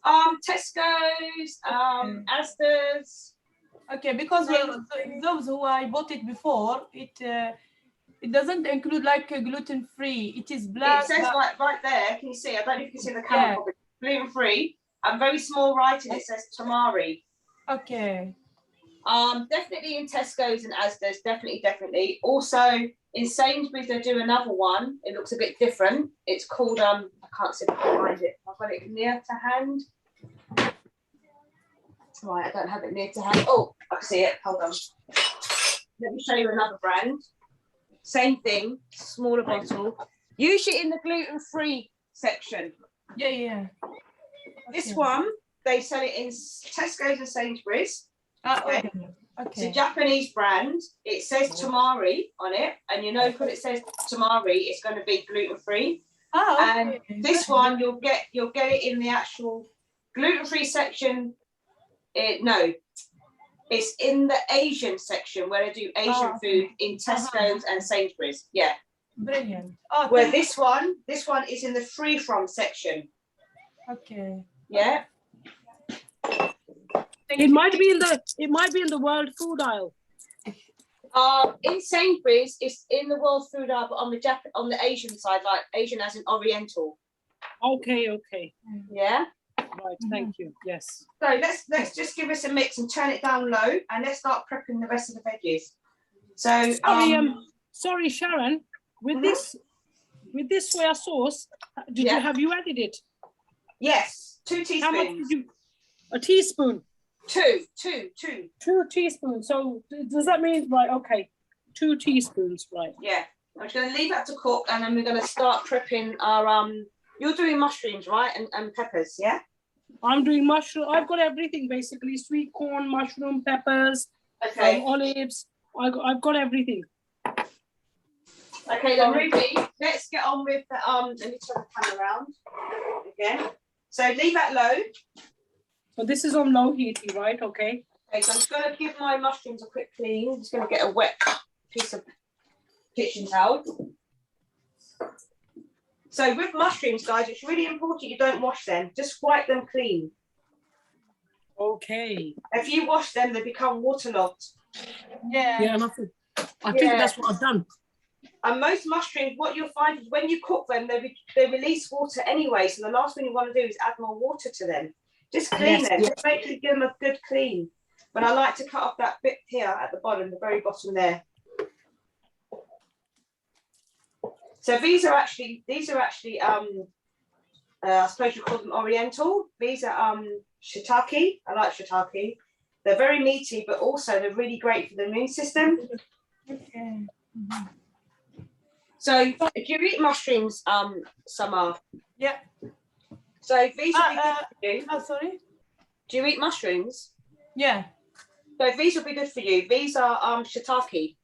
Tesco's, Asda's.
Okay, because those who I bought it before, It doesn't include like gluten free. It is black.
It says like right there. Can you see? I don't know if you can see the camera properly. Gluten free. And very small writing. It says tamari.
Okay.
Definitely in Tesco's and Asda's. Definitely. Also in Sainsbury's, they do another one. It looks a bit different. It's called I can't see if I can find it. I've got it near to hand. Right, I don't have it near to hand. Oh, I can see it. Hold on. Let me show you another brand. Same thing, smaller bottle. Usually in the gluten-free section.
Yeah.
This one, they sell it in Tesco's and Sainsbury's. Okay. It's a Japanese brand. It says tamari on it, and you know because it says tamari, it's going to be gluten-free.
Oh,
okay. And this one, you'll get it in the actual gluten-free section. No, it's in the Asian section where they do Asian food in Tesco's and Sainsbury's. Yeah.
Brilliant.
Where this one is in the free from section.
Okay.
Yeah.
It might be in the world food aisle.
In Sainsbury's, it's in the world food aisle, but on the Asian side, like Asian as in Oriental.
Okay.
Yeah.
Right, thank you. Yes.
So let's just give us a mix and turn it down low, and let's start prepping the rest of the veggies. So
sorry, Sharon, with this soya sauce, have you added it?
Yes, 2 teaspoons.
How much did you? A teaspoon.
Two.
2 teaspoons. So does that mean right? Okay, 2 teaspoons, right?
Yeah. I'm just going to leave that to cook, and then we're going to start prepping our You're doing mushrooms, right? And peppers, yeah.
I'm doing mushroom. I've got everything basically: sweet corn, mushroom, peppers, olives. I've got everything.
Okay, then Ruby, let's get on with the let me turn the pan around again. So leave that low.
So this is on low heat, right? Okay.
Okay, so I'm just going to give my mushrooms a quick clean. I'm just going to get a wet piece of kitchen towel. So with mushrooms, guys, it's really important you don't wash them. Just wipe them clean.
Okay.
If you wash them, they become waterlogged.
Yeah, I think that's what I've done.
And most mushrooms, what you'll find is when you cook them, they release water anyway. So the last thing you want to do is add more water to them. Just clean them. Just make sure you give them a good clean. But I like to cut off that bit here at the bottom, the very bottom there. So these are actually I suppose you call them Oriental. These are shiitake. I like shiitake. They're very meaty, but also they're really great for the immune system.
Okay.
So do you eat mushrooms, Summer?
Yeah.
So these will be good for you.
Sorry?
Do you eat mushrooms?
Yeah.
So these will be good for you. These are shiitake.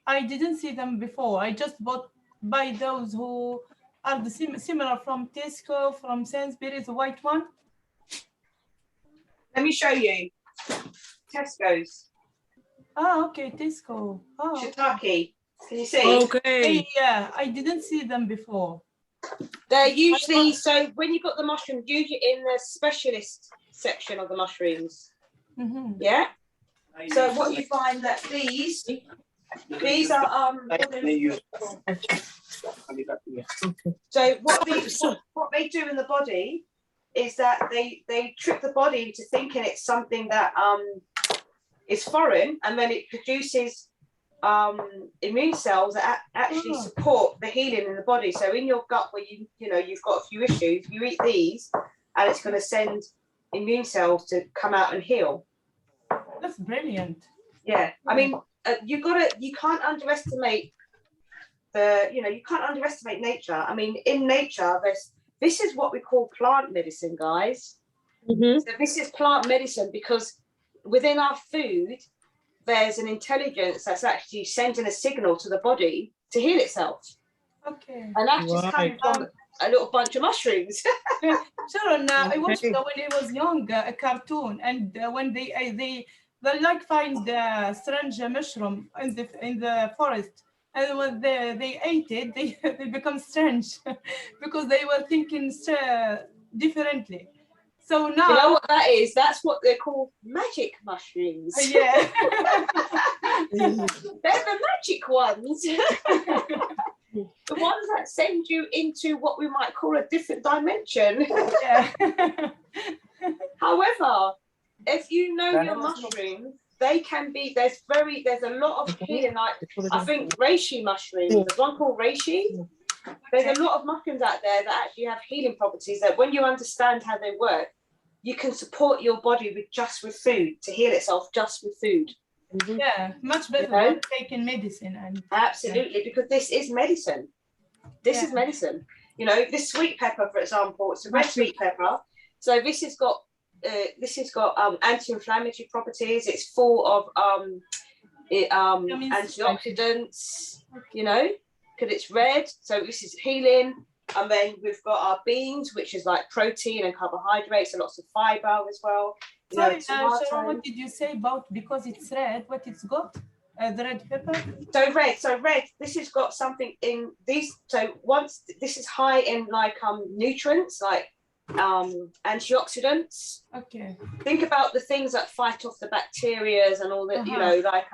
I didn't see them before. I just buy those who are the similar from Tesco, from Sainsbury's, the white one.
Let me show you. Tesco's.
Oh, okay, Tesco. Oh.
Shiitake. Can you see?
Okay.
Yeah, I didn't see them before.
They're usually, so when you've got the mushrooms, usually in the specialist section of the mushrooms.
Mm-hmm.
Yeah. So what you find that these are so what they do in the body is that they trick the body into thinking it's something that is foreign, and then it produces immune cells that actually support the healing in the body. So in your gut where you've got a few issues, you eat these and it's going to send immune cells to come out and heal.
That's brilliant.
Yeah, I mean you can't underestimate nature. I mean, in nature this is what we call plant medicine, guys.
Mm-hmm.
So this is plant medicine because within our food there's an intelligence that's actually sending a signal to the body to heal itself.
Okay.
And that's just coming from a little bunch of mushrooms.
Sharon, I watched when I was young a cartoon, and when they like find the strange mushroom in the forest, and when they ate it, they become strange because they were thinking differently. So now
you know what that is? That's what they're called, magic mushrooms.
yeah.
They're the magic ones. The ones that send you into what we might call a different dimension.
Yeah.
However, if you know your mushrooms, they can be, there's a lot of healing, like I think reishi mushrooms, there's one called reishi. There's a lot of mushrooms out there that actually have healing properties that when you understand how they work, you can support your body with food to heal itself just with food.
Yeah, much better than taking medicine. And
absolutely, because this is medicine. This is medicine. You know, this sweet pepper, for example, it's a red sweet pepper. So this has got anti-inflammatory properties. It's full of antioxidants. You know, because it's red. So this is healing. And then we've got our beans, which is like protein and carbohydrates and lots of fiber as well.
Sorry, Sharon, what did you say about, because it's red, what it's got? The red pepper?
So red, this has got something in these. So once this is high in like nutrients, like antioxidants.
Okay.
Think about the things that fight off the bacteria and all that, you know, like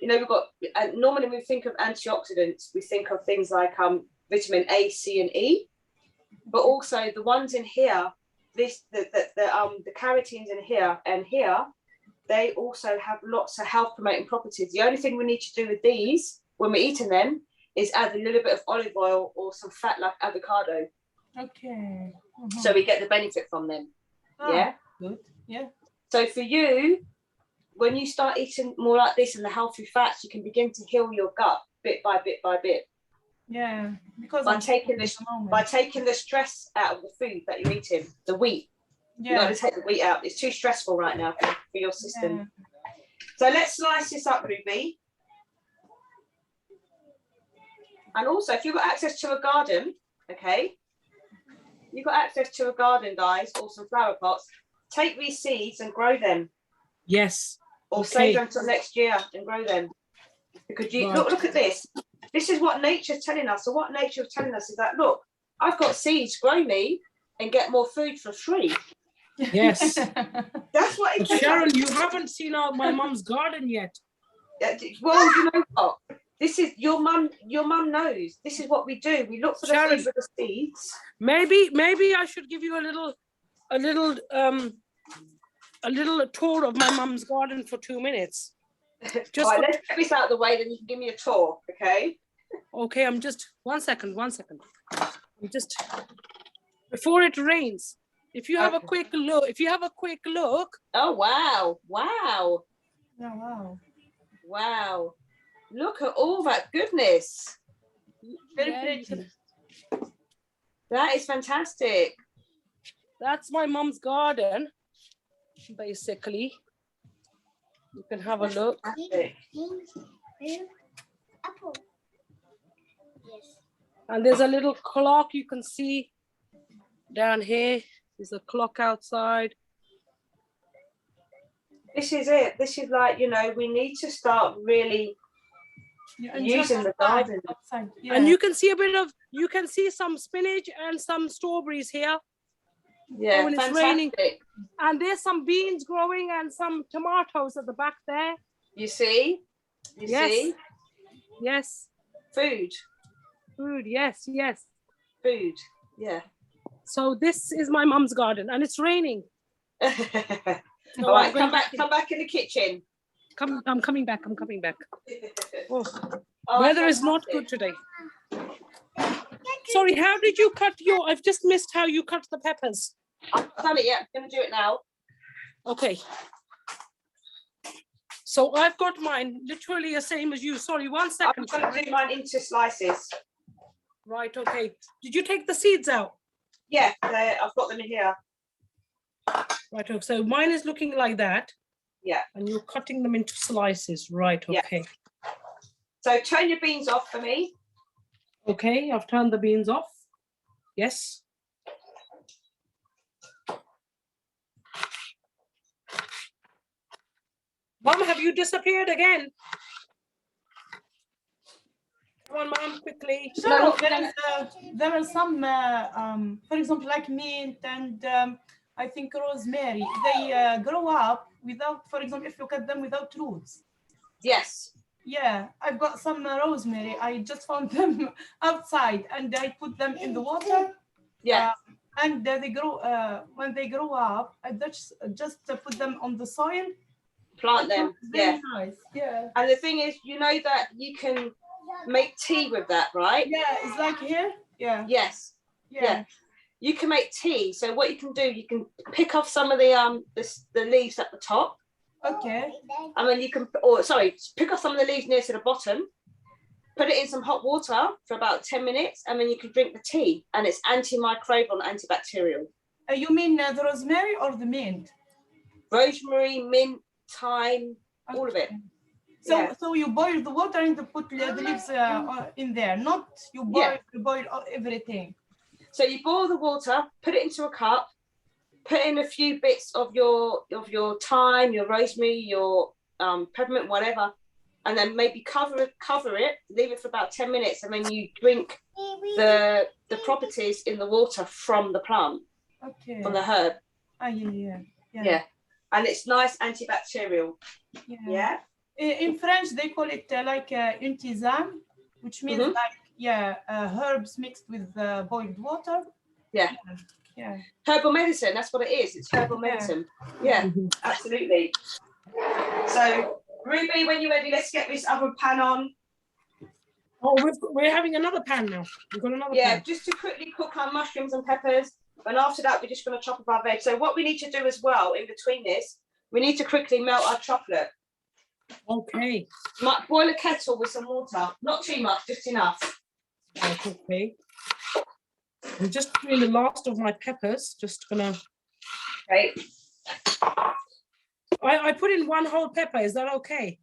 you know, we've got normally when we think of antioxidants, we think of things like vitamin A, C, and E, but also the ones in here, the carotenes in here and here, they also have lots of health promoting properties. The only thing we need to do with these when we're eating them is add a little bit of olive oil or some fat like avocado.
Okay.
So we get the benefit from them. Yeah.
Good. Yeah.
So for you, when you start eating more like this and the healthy fats, you can begin to heal your gut bit by bit by bit.
Yeah, because
by taking the stress out of the food that you're eating, the wheat. Yeah. You got to take the wheat out. It's too stressful right now for your system. Yeah. So let's slice this up, Ruby. And also, if you've got access to a garden, okay, you've got access to a garden, guys, or some flower pots, take these seeds and grow them.
Yes.
Or save them till next year and grow them. Because you look at this. This is what nature's telling us. So what nature is telling us is that, look, I've got seeds, grow me and get more food for free.
Yes.
That's what it's
Sharon, you haven't seen my mum's garden yet.
Well, you know what? This is your mum knows. This is what we do. We look for the food with the seeds.
Maybe I should give you a little tour of my mum's garden for 2 minutes.
Just right, let's get this out of the way, then you can give me a tour, okay?
Okay, I'm just one second. I'm just before it rains. If you have a quick look,
Oh wow.
Oh, wow.
Wow. Look at all that goodness.
Very pretty.
That is fantastic.
That's my mum's garden, basically. You can have a look.
Apple. Yes.
And there's a little clock you can see down here. There's a clock outside.
This is it. This is like, you know, we need to start really using the garden.
Yeah.
And you can see some spinach and some strawberries here.
Yeah,
when it's
fantastic.
Raining. And there's some beans growing and some tomatoes at the back there.
You see? See?
Yes.
Food,
yes.
Food, yeah.
So this is my mum's garden and it's raining.
All right, come back in the kitchen.
I'm coming back. Weather is not good today. Sorry, how did you cut I've just missed how you cut the peppers.
I've done it yet. I'm going to do it now.
Okay. So I've got mine literally the same as you. Sorry, 1 second.
I'm going to do mine into slices.
Right, okay. Did you take the seeds out?
Yeah, I've got them here.
Right, okay. So mine is looking like that.
Yeah.
And you're cutting them into slices. Right, okay.
Yeah. So turn your beans off for me.
Okay, I've turned the beans off. Yes. Mom, have you disappeared again? Come on, Mom, quickly.
So there are some, for example, like mint and I think rosemary, they grow up without, for example, if you cut them without roots.
Yes.
Yeah, I've got some rosemary. I just found them outside and I put them in the water.
Yeah.
And they grow, when they grow up, I just put them on the soil.
Plant them. Yeah.
Nice. Yeah.
And the thing is, you know that you can make tea with that, right?
Yeah, it's like here. Yeah.
Yes. Yeah. You can make tea. So what you can do, you can pick off some of the leaves at the top.
Okay.
And then you can, pick off some of the leaves near to the bottom, put it in some hot water for about 10 minutes, and then you can drink the tea. And it's antimicrobial and antibacterial.
You mean the rosemary or the mint?
Rosemary, mint, thyme, all of it.
So you boil the water and put the leaves in there, not you boil everything.
So you boil the water, put it into a cup, put in a few bits of your thyme, your rosemary, your peppermint, whatever, and then maybe cover it, leave it for about 10 minutes, and then you drink the properties in the water from the plant, from the herb. Yeah. And it's nice antibacterial. Yeah.
In French, they call it like une tisane, which means herbs mixed with boiled water.
Yeah. Herbal medicine, that's what it is. It's herbal medicine. Yeah, absolutely. So, Ruby, when you're ready, let's get this other pan on.
Oh, we're having another pan now. We've got another pan.
Yeah, just to quickly cook our mushrooms and peppers. And after that, we're just going to chop up our veg. So what we need to do as well, in between this, we need to quickly melt our chocolate.
Okay.
Boil a kettle with some water. Not too much, just enough.
Okay. I'm just doing the last of my peppers. Just gonna.
Okay.
I put in one whole pepper. Is that okay?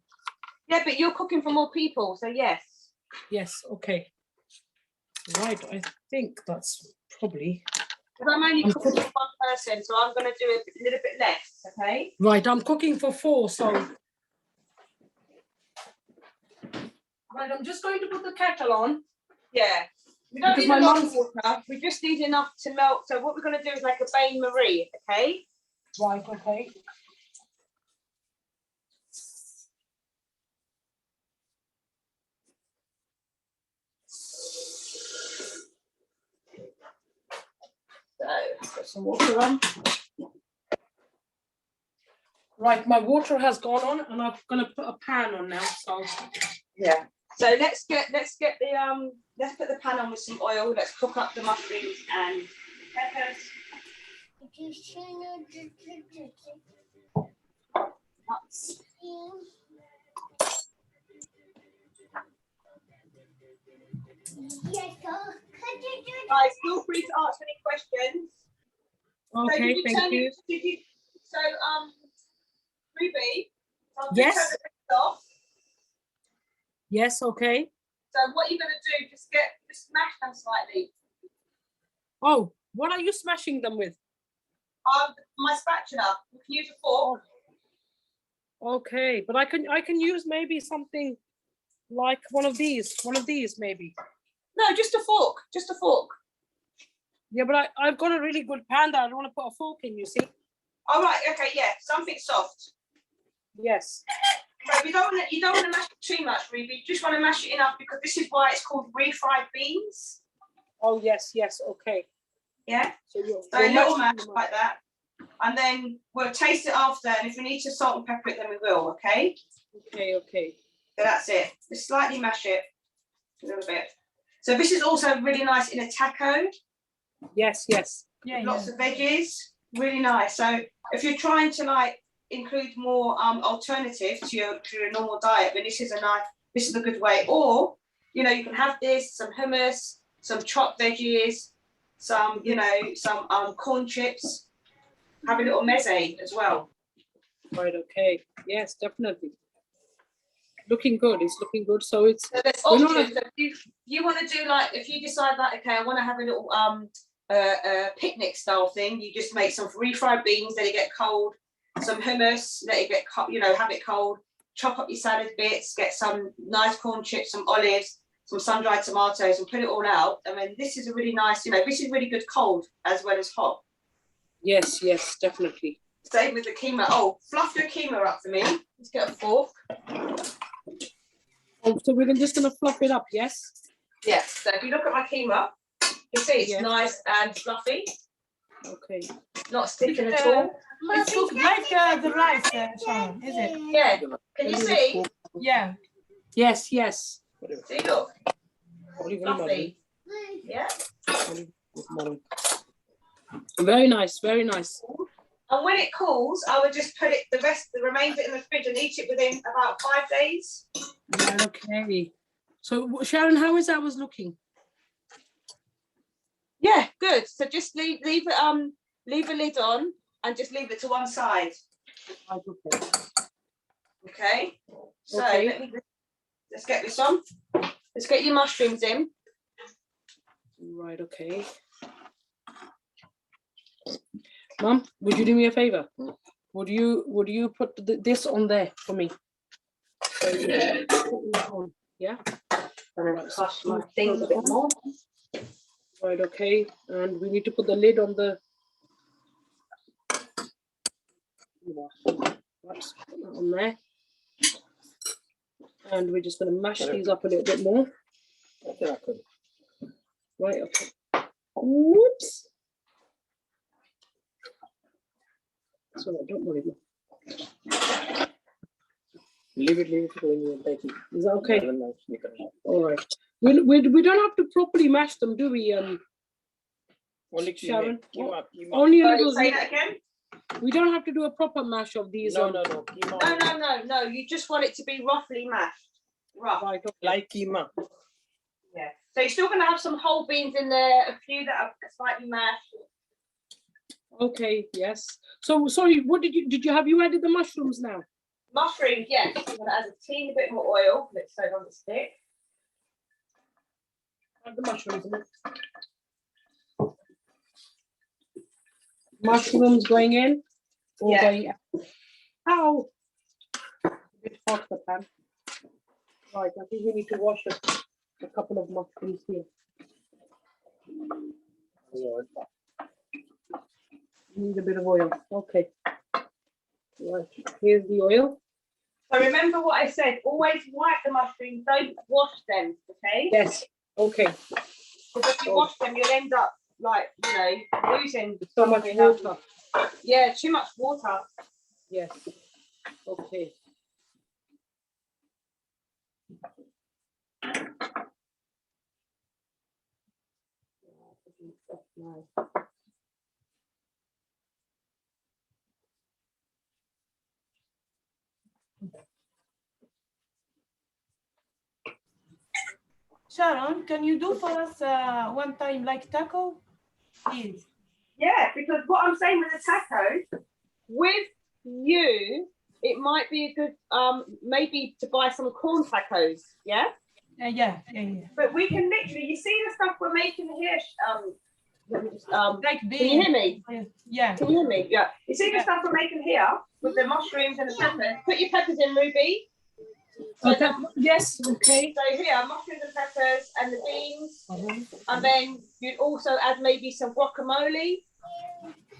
Yeah, but you're cooking for more people, so yes.
Yes. Okay. Right. I think that's probably.
Because I'm only cooking for one person, so I'm going to do a little bit less. Okay.
Right. I'm cooking for 4, so. Right. I'm just going to put the kettle on.
Yeah. We don't need a lot of water. We just need enough to melt. So what we're going to do is like a bain marie, okay?
Right, okay.
So put some water on.
Right, my water has gone on, and I'm going to put a pan on now. So
yeah. So let's put the pan on with some oil. Let's cook up the mushrooms and peppers. Guys, feel free to ask any questions.
okay,
so
thank you.
Ruby,
yes.
Turn the off.
Yes, okay.
So what you're going to do, just smash them slightly.
Oh, what are you smashing them with?
My spatula. You can use a fork.
Okay, but I can use maybe something like one of these maybe.
No, just a fork. Just a fork.
Yeah, but I've got a really good pan that I don't want to put a fork in, you see.
All right, okay, yeah, something soft.
Yes.
So you don't want to mash it too much, Ruby. You just want to mash it enough, because this is why it's called refried beans.
Oh yes, okay.
Yeah. So
you're
a little mash like that, and then we'll taste it after. And if we need to salt and pepper it, then we will. Okay.
Okay.
So that's it. Just slightly mash it a little bit. So this is also really nice in a taco.
Yes.
Yeah. Lots of veggies. Really nice. So if you're trying to include more alternative to your normal diet, then this is a good way. Or you can have this, some hummus, some chopped veggies, some corn chips. Have a little meze as well.
Right. Okay. Yes, definitely. Looking good. It's looking good. So it's.
So there's options. If you want to do if you decide okay, I want to have a little picnic style thing, you just make some refried beans, let it get cold, some hummus, let it get have it cold, chop up your salad bits, get some nice corn chips, some olives, some sun-dried tomatoes, and put it all out. I mean, this is a really nice, this is really good cold as well as hot.
Yes, yes, definitely.
Same with the keema. Oh, fluff your keema up for me. Let's get a fork.
Oh, so we're just gonna fluff it up, yes?
Yes. So if you look at my keema, you see it's
Yes.
nice and fluffy,
Okay.
not sticking at all.
It's cooked like the rice, Sharon, is it?
Yeah. Can you see?
Yeah.
Yes, yes.
See, look,
Very
fluffy. Yeah.
nice, very nice.
And when it cools, I would just put it the remainder in the fridge and eat it within about 5 days.
Right, okay. So Sharon, how is ours looking?
Yeah, good. So just leave a lid on and just leave it to one side.
Right, okay.
Okay. So
Okay.
let's get this on. Let's get your mushrooms in.
Right, okay. Mum, would you do me a favor? Would you put this on there for me? So you put this on, yeah.
I'm gonna hush my things a bit more.
Right, okay. And we need to put the lid on the. Let's put that on there. And we're just going to mash these up a little bit more. Right, okay. Whoops. Sorry, don't worry.
Leave it when you're baking.
Is that okay? All right. We don't have to properly mash them, do we?
Only
Sharon?
keema.
Only a
Sorry,
little.
say that again.
We don't have to do a proper mash of these.
No. Keema.
No. You just want it to be roughly mashed. Rough.
Right, okay.
Like keema.
Yeah. So you're still gonna have some whole beans in there, a few that are slightly mashed.
Okay, yes. So sorry, what did you have you added the mushrooms now?
Mushrooms, yes. I'm gonna add a teeny bit more oil. Let's throw it on the stick.
Add the mushrooms in. Mushrooms going in? Or
Yeah.
going out? Ow! A bit hot the pan. Right, I think we need to wash a couple of mushrooms here. Need a bit of oil. Okay. Right, here's the oil.
So remember what I said, always wipe the mushrooms, don't wash them, okay?
Yes. Okay.
Because if you wash them, you'll end up like, losing
So much water.
Yeah, too much water.
Yes. Okay. Nice.
Sharon, can you do for us one time like taco? Please.
Yeah, because what I'm saying with the tacos, with you, it might be a good maybe to buy some corn tacos, yeah?
Yeah.
But we can literally, you see the stuff we're making here,
Like
can you hear me?
Yeah.
Can you hear me? Yeah. You see the
Yeah.
stuff we're making here with the mushrooms and the peppers? Put your peppers in, Ruby. So,
Okay. Yes. Okay.
so here, mushrooms and peppers and the beans. And then you'd also add maybe some guacamole.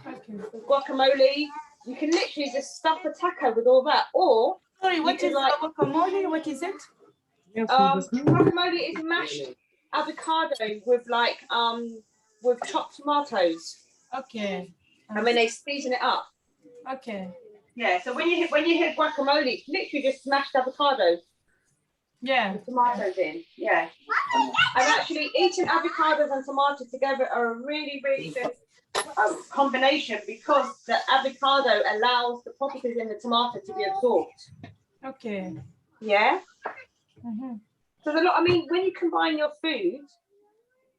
Okay.
Guacamole. You can literally just stuff a taco with all that. Or
Sorry, what
can
is guacamole? What is it?
guacamole is mashed avocado with with chopped tomatoes.
Okay.
And then they season it up.
Okay.
Yeah, so when you hit guacamole, it's literally just smashed avocados.
Yeah.
With tomatoes in. Yeah. And actually eating avocados and tomatoes together are a really, really good combination because the avocado allows the properties in the tomato to be absorbed.
Okay.
Yeah.
Mm-hmm.
So there's a lot. I mean, when you combine your food,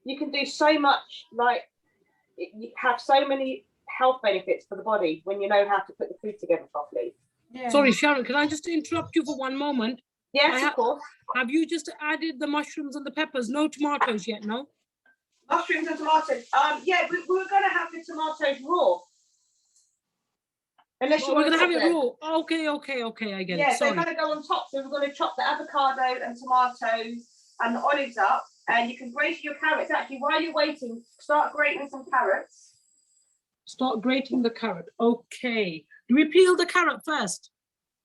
you can do so much. Like you have so many health benefits for the body when you know how to put the food together properly.
Yeah.
Sorry, Sharon, can I just interrupt you for one moment?
Yes, of course.
Have you just added the mushrooms and the peppers? No tomatoes yet, no?
Mushrooms and tomatoes. Yeah, we were going to have the tomatoes raw. Unless you
We're
want
going to have it
them.
raw. Okay, I get it.
Yeah,
Sorry.
they're going to go on top. So we're going to chop the avocado and tomatoes and the olives up. And you can grate your carrots. Actually, while you're waiting, start grating some carrots.
Start grating the carrot. Okay. Do we peel the carrot first?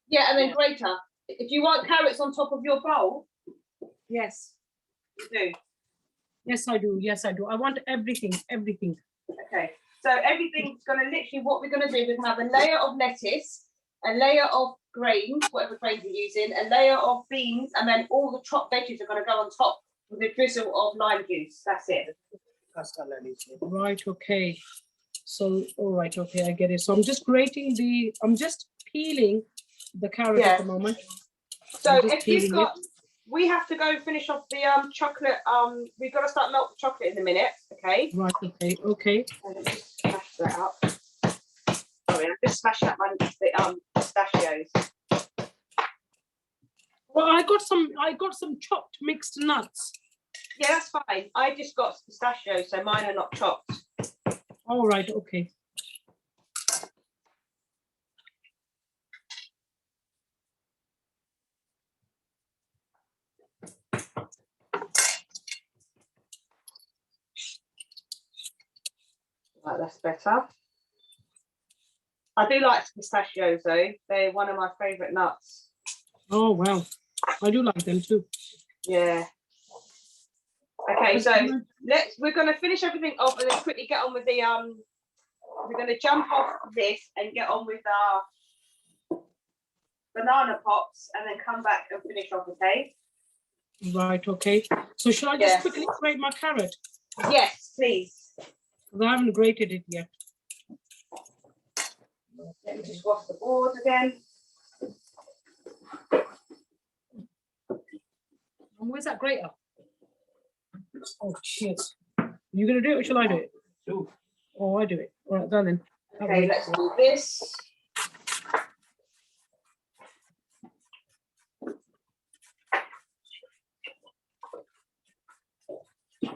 Yeah, and then grater. If you want carrots on top of your bowl,
Yes.
you do.
Yes, I do. Yes, I do. I want everything. Everything.
Okay. So everything's going to literally, what we're going to do is have a layer of lettuce, a layer of grains, whatever grains you're using, a layer of beans, and then all the chopped veggies are going to go on top with a drizzle of lime juice. That's it.
Right. Okay. So, all right. Okay, I get it. So I'm just grating the. I'm just peeling the carrot at the moment.
So if you've got, we have to go finish off the chocolate. We've got to start melt the chocolate in a minute. Okay.
Right. Okay. Okay.
And just smash that up. Sorry, I'm just smashing up my pistachios.
Well, I got some chopped mixed nuts.
Yeah, that's fine. I just got pistachios, so mine are not chopped.
All right. Okay.
Right, that's better. I do like pistachios though. They're one of my favourite nuts.
Oh wow, I do like them too.
Yeah. Okay, so we're gonna finish everything off and then quickly get on with the we're gonna jump off this and get on with our banana pops and then come back and finish off, okay?
Right, okay. So should I just quickly grate my carrot?
Yes, please.
Because I haven't grated it yet.
Let me just wash the board again.
And where's that grater? Oh shit. You gonna do it or shall I do it? Oh, I do it. All right, darling.
Okay, let's do this.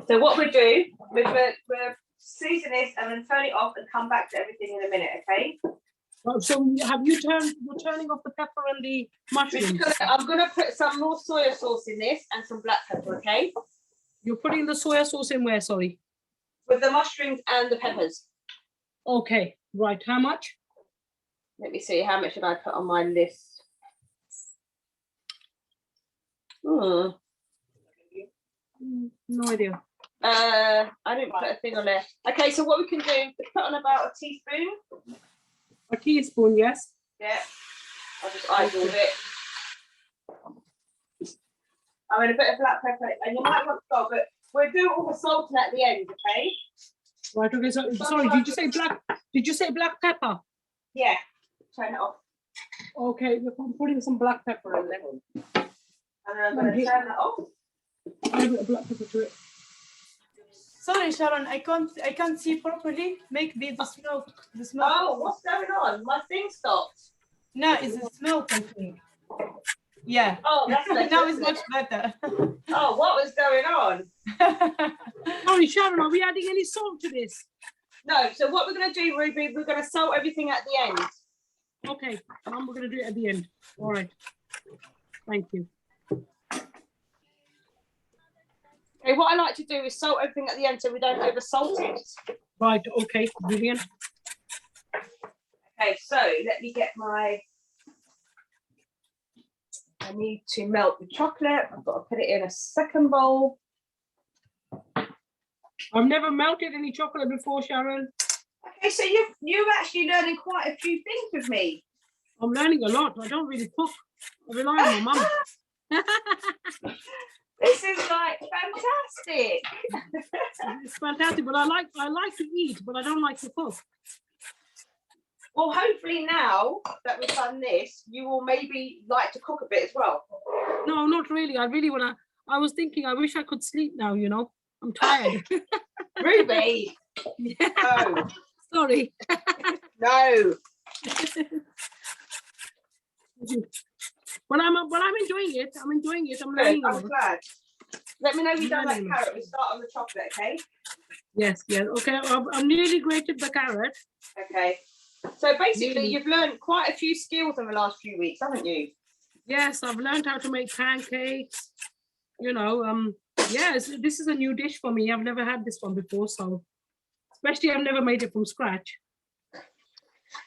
So what we do, we're season this and then turn it off and come back to everything in a minute, okay?
So have you you're turning off the pepper and the mushrooms?
I'm gonna put some more soya sauce in this and some black pepper, okay?
You're putting the soya sauce in where, sorry?
With the mushrooms and the peppers.
Okay, right, how much?
Let me see, how much should I put on my list?
No idea.
I didn't put a thing on there. Okay, so what we can do is put on about a teaspoon.
A teaspoon, yes.
Yeah, I'll just eyeball it. I'm going to put a black pepper, and you might want salt, but we'll do all the salting at the end, okay?
Right, okay, so sorry, did you say black pepper?
Yeah, turn it off.
Okay, I'm putting some black pepper in there.
And then I'm going to turn that off.
I put black pepper to it.
Sorry, Sharon, I can't see properly. Make the smoke. The smoke.
Oh, what's going on? My thing stopped.
No, it's the smoke, I think. Yeah.
Oh, that's better.
Now it's much better.
Oh, what was going on?
Sorry, Sharon, are we adding any salt to this?
No, so what we're going to do, Ruby, we're going to salt everything at the end.
Okay, and we're going to do it at the end. All right. Thank you.
Okay, what I like to do is salt everything at the end so we don't over salt it.
Right, okay, brilliant.
Okay, so let me get my, I need to melt the chocolate. I've got to put it in a second bowl.
I've never melted any chocolate before, Sharon.
Okay, so you're actually learning quite a few things with me.
I'm learning a lot. I don't really cook. I rely on my mum.
This is like fantastic.
It's fantastic, but I like to eat, but I don't like to cook.
Well, hopefully now that we've done this, you will maybe like to cook a bit as well.
No, not really. I was thinking, I wish I could sleep now, you know. I'm tired.
Ruby.
Yeah.
No.
Sorry.
No.
But I'm enjoying it. I'm enjoying it. I'm
Good,
learning.
I'm glad. Let me know if you've done that
Learning.
carrot. We start on the chocolate, okay?
Yes, yes. Okay, I'm nearly grated the carrot.
Okay. So basically,
Nearly.
you've learned quite a few skills in the last few weeks, haven't you?
Yes, I've learned how to make pancakes. You know, yes, this is a new dish for me. I've never had this one before, so especially I've never made it from scratch.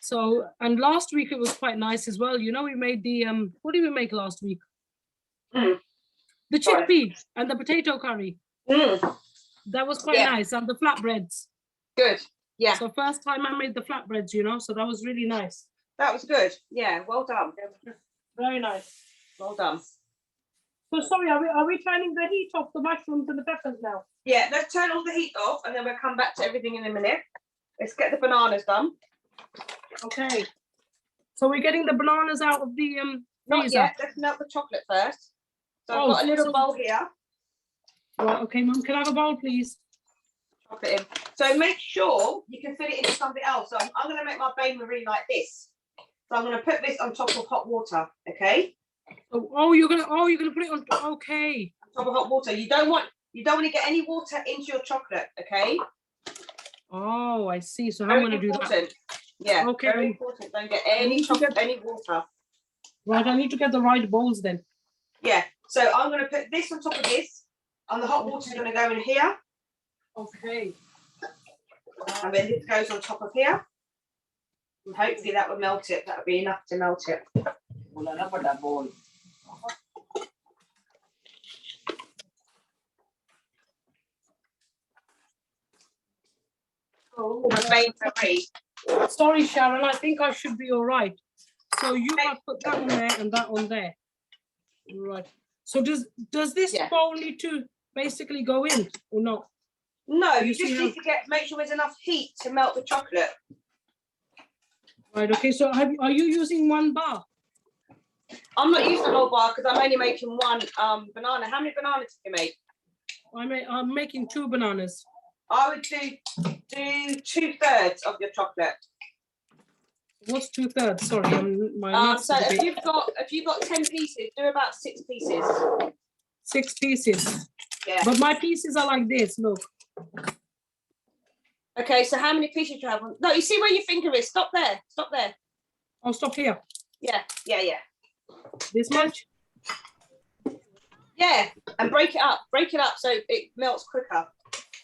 So, and last week it was quite nice as well. You know, we made the, what did we make last week?
Mm.
The chickpea and the potato curry.
Mm.
That was quite nice. And the flatbreads.
Good. Yeah.
So first time I made the flatbreads, you know, so that was really nice.
That was good. Yeah, well done.
Very nice.
Well done.
So sorry, are we turning the heat off the mushrooms and the peppers now?
Yeah, let's turn all the heat off and then we'll come back to everything in a minute. Let's get the bananas done.
Okay. So we're getting the bananas out of the
Not
freezer.
yet. Let's melt the chocolate first. So I've got a little bowl here.
Right, okay, Mum, can I have a bowl, please?
Drop it in. So make sure you can fit it into something else. So I'm going to make my bain marie like this. So I'm going to put this on top of hot water. Okay.
Oh, you're gonna put it on. Okay.
On top of hot water. You don't want to get any water into your chocolate. Okay.
Oh, I see. So
Very
I'm gonna
important.
do that.
Yeah.
Okay.
Very important. Don't get any chocolate, any water.
Right. I need to get the right bowls then.
Yeah. So I'm going to put this on top of this, and the hot water is going to go in here.
Okay.
And then this goes on top of here. And hopefully that will melt it. That will be enough to melt it.
Oh,
My bain marie.
sorry, Sharon. I think I should be all right. So you have put that on there and that on there. Right. So does this bowl need to basically go in or not?
No, you just need to make sure there's enough heat to melt the chocolate.
Right. Okay. So are you using one bar?
I'm not using the whole bar because I'm only making one banana. How many bananas did you make?
I'm making 2 bananas.
I would do 2/3 of your chocolate.
What's 2/3? Sorry,
so if you've got 10 pieces, do about 6 pieces.
6 pieces.
Yeah.
But my pieces are like this. Look.
Okay. So how many pieces do you have? No, you see where your finger is. Stop there. Stop there.
I'll stop here.
Yeah. Yeah. Yeah.
This much.
Yeah. And break it up. Break it up so it melts quicker.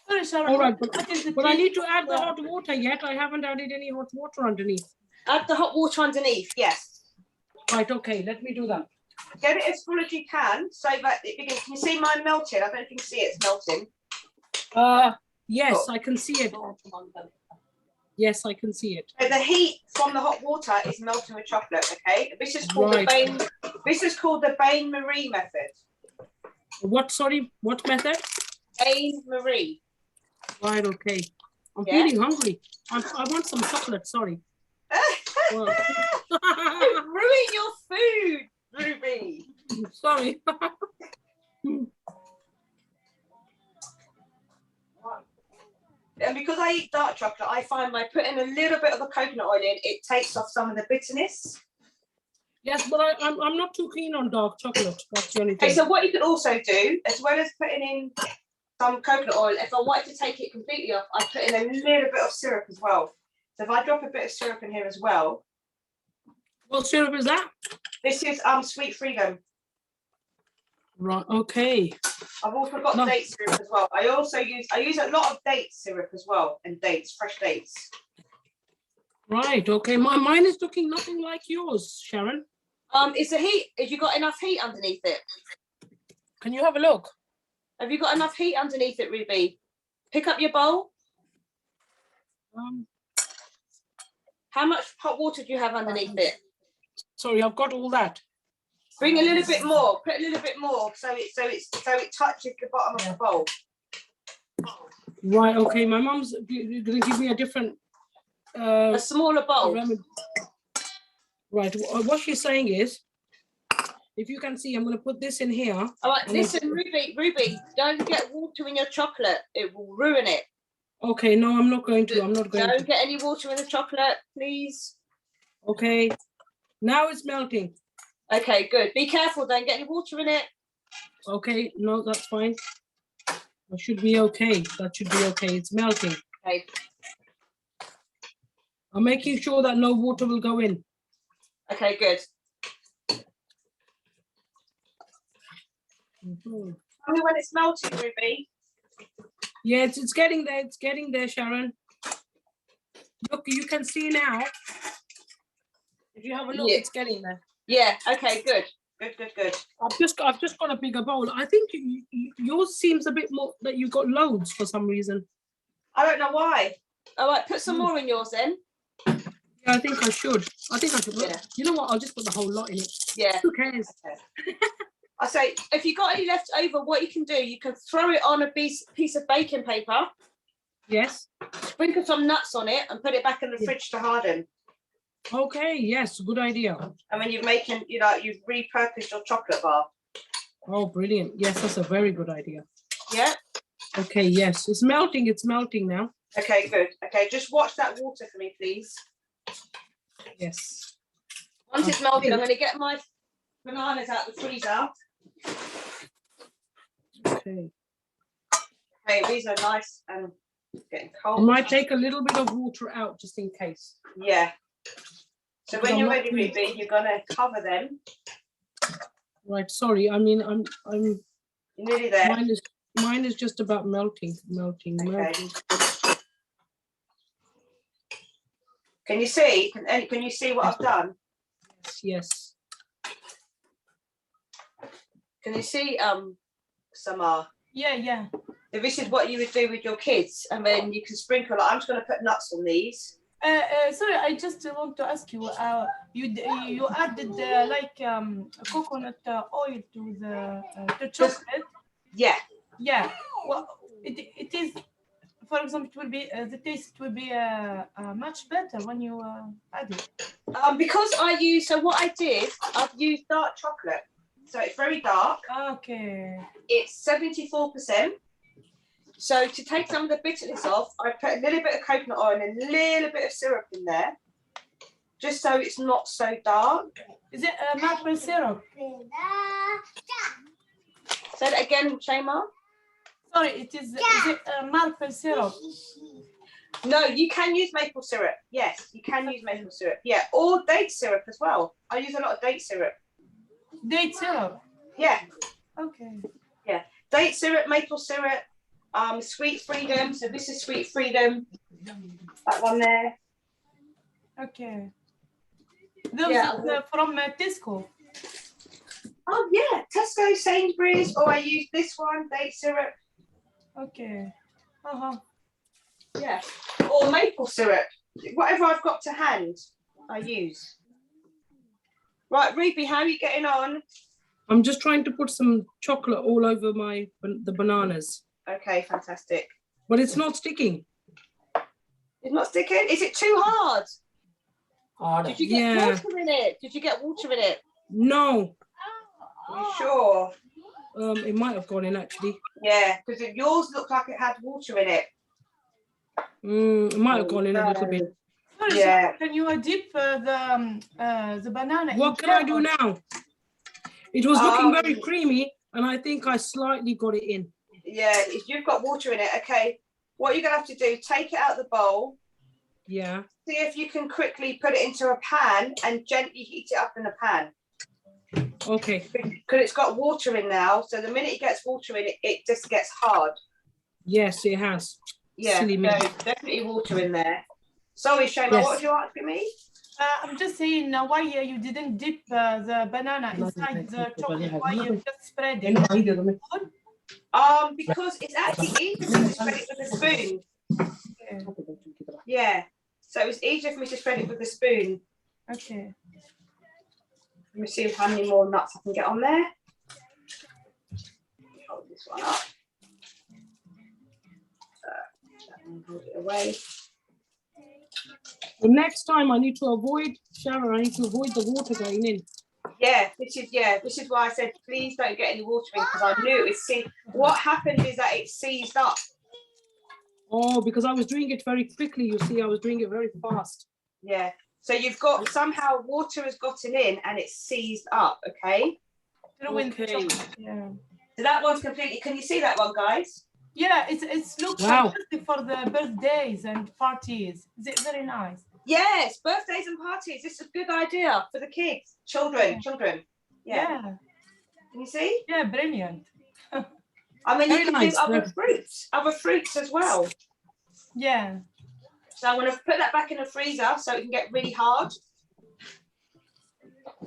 All right, but I need to add the hot water yet. I haven't added any hot water underneath.
Add the hot water underneath. Yes.
Right. Okay. Let me do that.
Get it as full as you can so that it begins. Can you see mine melting? I don't know if you can see it. It's melting.
Yes, I can see it. Yes, I can see it.
So the heat from the hot water is melting the chocolate. Okay. This is called the bain. This is called the bain marie method.
What? Sorry. What method?
Bain marie.
Right. Okay. I'm feeling hungry. I want some chocolate. Sorry. Well.
Ruin your food, Ruby.
Sorry.
And because I eat dark chocolate, I find by putting a little bit of the coconut oil in, it takes off some of the bitterness.
Yes, but I'm not too keen on dark chocolate. That's the only thing.
Okay, so what you could also do, as well as putting in some coconut oil, if I wanted to take it completely off, I put in a little bit of syrup as well. So if I drop a bit of syrup in here as well.
What syrup is that?
This is Sweet Freedom.
Right. Okay.
I've also got date syrup as well. I use a lot of date syrup as well, and fresh dates.
Right. Okay. Mine is looking nothing like yours, Sharon.
Is the heat? Have you got enough heat underneath it?
Can you have a look?
Have you got enough heat underneath it, Ruby? Pick up your bowl. How much hot water do you have underneath it?
Sorry, I've got all that.
Bring a little bit more. Put a little bit more so it touches the bottom of the bowl.
Right. Okay. My mum's going to give me a different.
A smaller bowl.
Right. What she's saying is, if you can see, I'm going to put this in here.
All right. Listen, Ruby, don't get water in your chocolate. It will ruin it.
Okay. No, I'm not going to.
Don't get any water in the chocolate, please.
Okay. Now it's melting.
Okay, good. Be careful. Don't get any water in it.
Okay. No, that's fine. That should be okay. That should be okay. It's melting.
Okay.
I'm making sure that no water will go in.
Okay, good.
Mm-hmm.
Tell me when it's melting, Ruby.
Yeah, it's getting there. It's getting there, Sharon. Look, you can see now Did you have a look?
Yeah.
It's getting there.
Yeah. Okay. Good. Good.
I've just got a bigger bowl. I think yours seems a bit more that you've got loads for some reason.
I don't know why. All right. Put some more in yours then.
Yeah, I think I should.
Yeah.
You know what? I'll just put the whole lot in it.
Yeah.
Who cares?
Okay. I say, if you got any left over, what you can do, you can throw it on a piece of baking paper.
Yes.
Sprinkle some nuts on it and put it back in the fridge to harden.
Okay. Yes. Good idea.
And when you're making, you've repurposed your chocolate bar.
Oh, brilliant. Yes, that's a very good idea.
Yeah.
Okay. Yes, it's melting. It's melting now.
Okay. Good. Okay. Just watch that water for me, please.
Yes.
Once it's melted, I'm going to get my bananas out of the freezer.
Okay.
Okay, these are nice and getting cold.
I might take a little bit of water out just in case.
Yeah. So
Because
when you're
I'm
ready,
not really-
Ruby, you're going to cover them.
Right. Sorry. I mean, I'm
You're nearly there.
mine is just about melting.
Okay. Can you see? Can you see what I've done?
Yes.
Can you see, Samar?
Yeah.
So this is what you would do with your kids, and then you can sprinkle. I'm just going to put nuts on these.
Sorry, I just want to ask you. You added coconut oil to the chocolate.
Yeah.
Yeah. Well, it is. For example, it will be the taste will be much better when you add it.
Because I've used dark chocolate, so it's very dark.
Okay.
It's 74%. So to take some of the bitterness off, I put a little bit of coconut oil and a little bit of syrup in there, just so it's not so dark.
Is it maple syrup?
Say that again, Shema.
Sorry, is it maple syrup?
No, you can use maple syrup. Yes, you can use maple syrup. Yeah, or date syrup as well. I use a lot of date syrup.
Date syrup?
Yeah.
Okay.
Yeah, date syrup, maple syrup, Sweet Freedom. So this is Sweet Freedom. That one there.
Okay. Those are from Tesco.
Oh yeah, Tesco, Sainsbury's, or I use this one, date syrup.
Okay.
Yeah, or maple syrup. Whatever I've got to hand, I use. Right, Ruby, how are you getting on?
I'm just trying to put some chocolate all over the bananas.
Okay, fantastic.
But it's not sticking.
It's not sticking? Is it too hard?
Harder.
Did you get water in it? Did you get water in it?
No.
Are you sure?
It might have gone in actually.
Yeah, because yours looked like it had water in it.
It might have gone in a little bit.
Sorry,
Yeah.
so can you dip the banana?
What can I do now? It was looking very creamy, and I think I slightly got it in.
Yeah, you've got water in it. Okay, what you're gonna have to do, take it out of the bowl.
Yeah.
See if you can quickly put it into a pan and gently heat it up in a pan.
Okay.
Because it's got water in now, so the minute it gets water in it, it just gets hard.
Yes, it has.
Yeah,
Silly me.
so definitely water in there. Sorry, Shema,
Yes.
what was you asking me?
I'm just saying why you didn't dip the banana inside the chocolate. Why you just spread it?
Because it's actually easier for me to spread it with a spoon.
Okay.
Yeah, so it's easier for me to spread it with a spoon.
Okay.
Let me see how many more nuts I can get on there. Hold this one up. Hold it away.
The next time I need to avoid, Sharon, I need to avoid the water going in.
Yeah, this is why I said please don't get any water in, because I knew it was see. What happened is that it seized up.
Oh, because I was doing it very quickly. You see, I was doing it very fast.
Yeah. So you've got somehow water has gotten in and it's seized up. Okay.
Okay.
Yeah.
So that one's completely. Can you see that one, guys?
Yeah, it's looks fantastic for the birthdays and parties. It's very nice.
Yes, birthdays and parties. This is a good idea for the kids, children. Yeah. Can you see?
Yeah, brilliant.
I mean,
Very
you can
nice.
do other fruits as well.
Yeah.
So I'm going to put that back in the freezer so it can get really hard.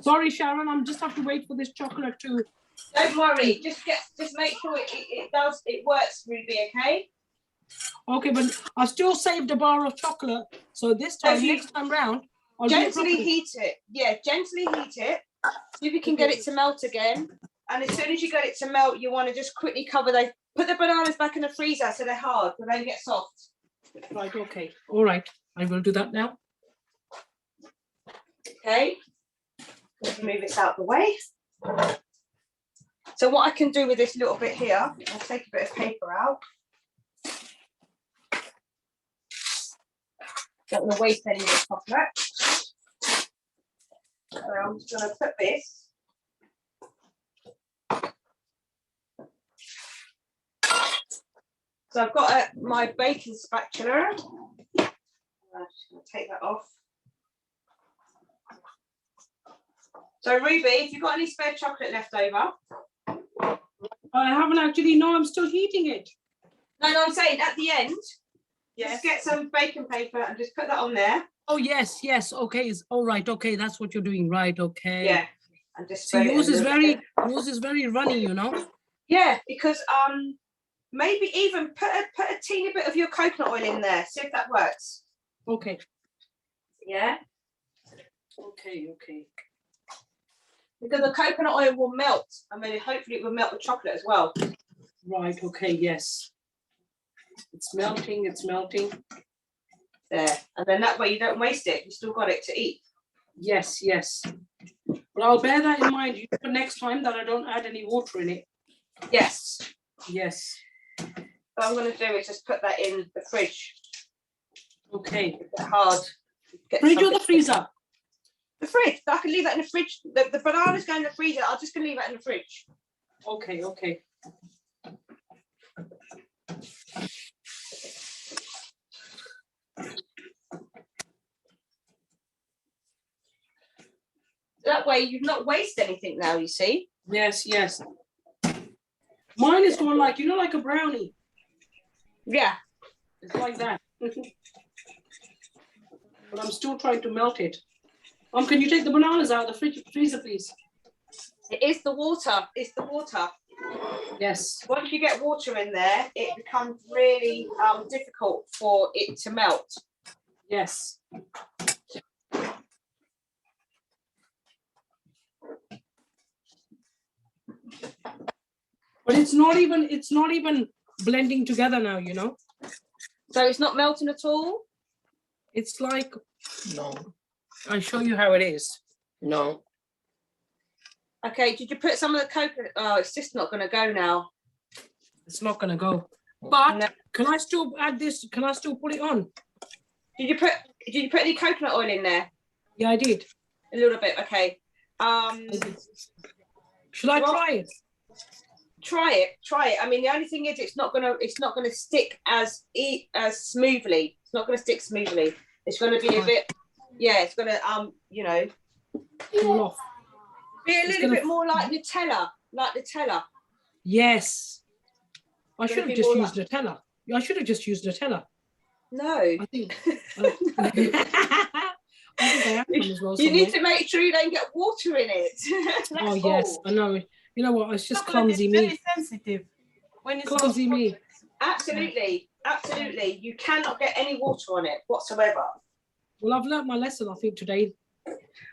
Sorry, Sharon, I'm just have to wait for this chocolate to.
Don't worry. Just make sure it works, Ruby. Okay.
Okay, but I still saved a bar of chocolate. So this time, next time round, I'll
gently heat it. Yeah, gently heat it. See if you can get it to melt again. And as soon as you get it to melt, you want to just quickly cover those. Put the bananas back in the freezer so they're hard, but they get soft.
Right. Okay. All right. I will do that now.
Okay. Let's move this out of the way. So what I can do with this little bit here, I'll take a bit of paper out. Don't want to waste any of the chocolate. So I'm just going to put this. So I've got my baking spatula. I'm just going to take that off. So Ruby, if you've got any spare chocolate left over.
I haven't actually, no, I'm still heating it.
No, I'm saying at the end, just get some baking paper and just put that on there.
Oh, yes, yes, okay, all right, okay, that's what you're doing, right, okay.
Yeah, and just
so yours is very runny, you know?
Yeah, because maybe even put a teeny bit of your coconut oil in there, see if that works.
Okay.
Yeah?
Okay, okay.
Because the coconut oil will melt, and then hopefully it will melt the chocolate as well.
Right, okay, yes. It's melting, it's melting.
There, and then that way you don't waste it, you still got it to eat.
Yes, yes. But I'll bear that in mind for next time that I don't add any water in it.
Yes.
Yes.
What I'm going to do is just put that in the fridge.
Okay.
It's hard.
Fridge or the freezer?
The fridge. I can leave that in the fridge. The bananas go in the freezer. I'm just going to leave that in the fridge.
Okay, okay.
That way you've not wasted anything now, you see?
Yes, yes. Mine is going like, you know, like a brownie.
Yeah.
It's like that. But I'm still trying to melt it. Can you take the bananas out of the freezer, please?
It is the water. It's the water.
Yes.
Once you get water in there, it becomes really difficult for it to melt.
Yes. But it's not even blending together now, you know.
So it's not melting at all?
It's like,
No,
I'll show you how it is.
no.
Okay, did you put some of the coconut? Oh, it's just not going to go now.
It's not going to go. But
No.
Can I still add this? Can I still put it on?
Did you put any coconut oil in there?
Yeah, I did.
A little bit, okay.
Should I try it?
Try it. I mean, the only thing is it's not gonna stick as smoothly. It's not gonna stick smoothly. It's gonna be a bit, yeah, it's gonna you know,
Fall off.
be a little bit more like Nutella.
Yes. I
Gonna
should have
be
just
more
used Nutella. I should have just used Nutella.
No.
I think. I think I have one as well.
You need to make sure you don't get water in it.
Oh yes, I know. You know what? It's just clumsy me.
Very sensitive. When it's
Clumsy me.
Absolutely. You cannot get any water on it whatsoever.
Well, I've learnt my lesson, I think, today.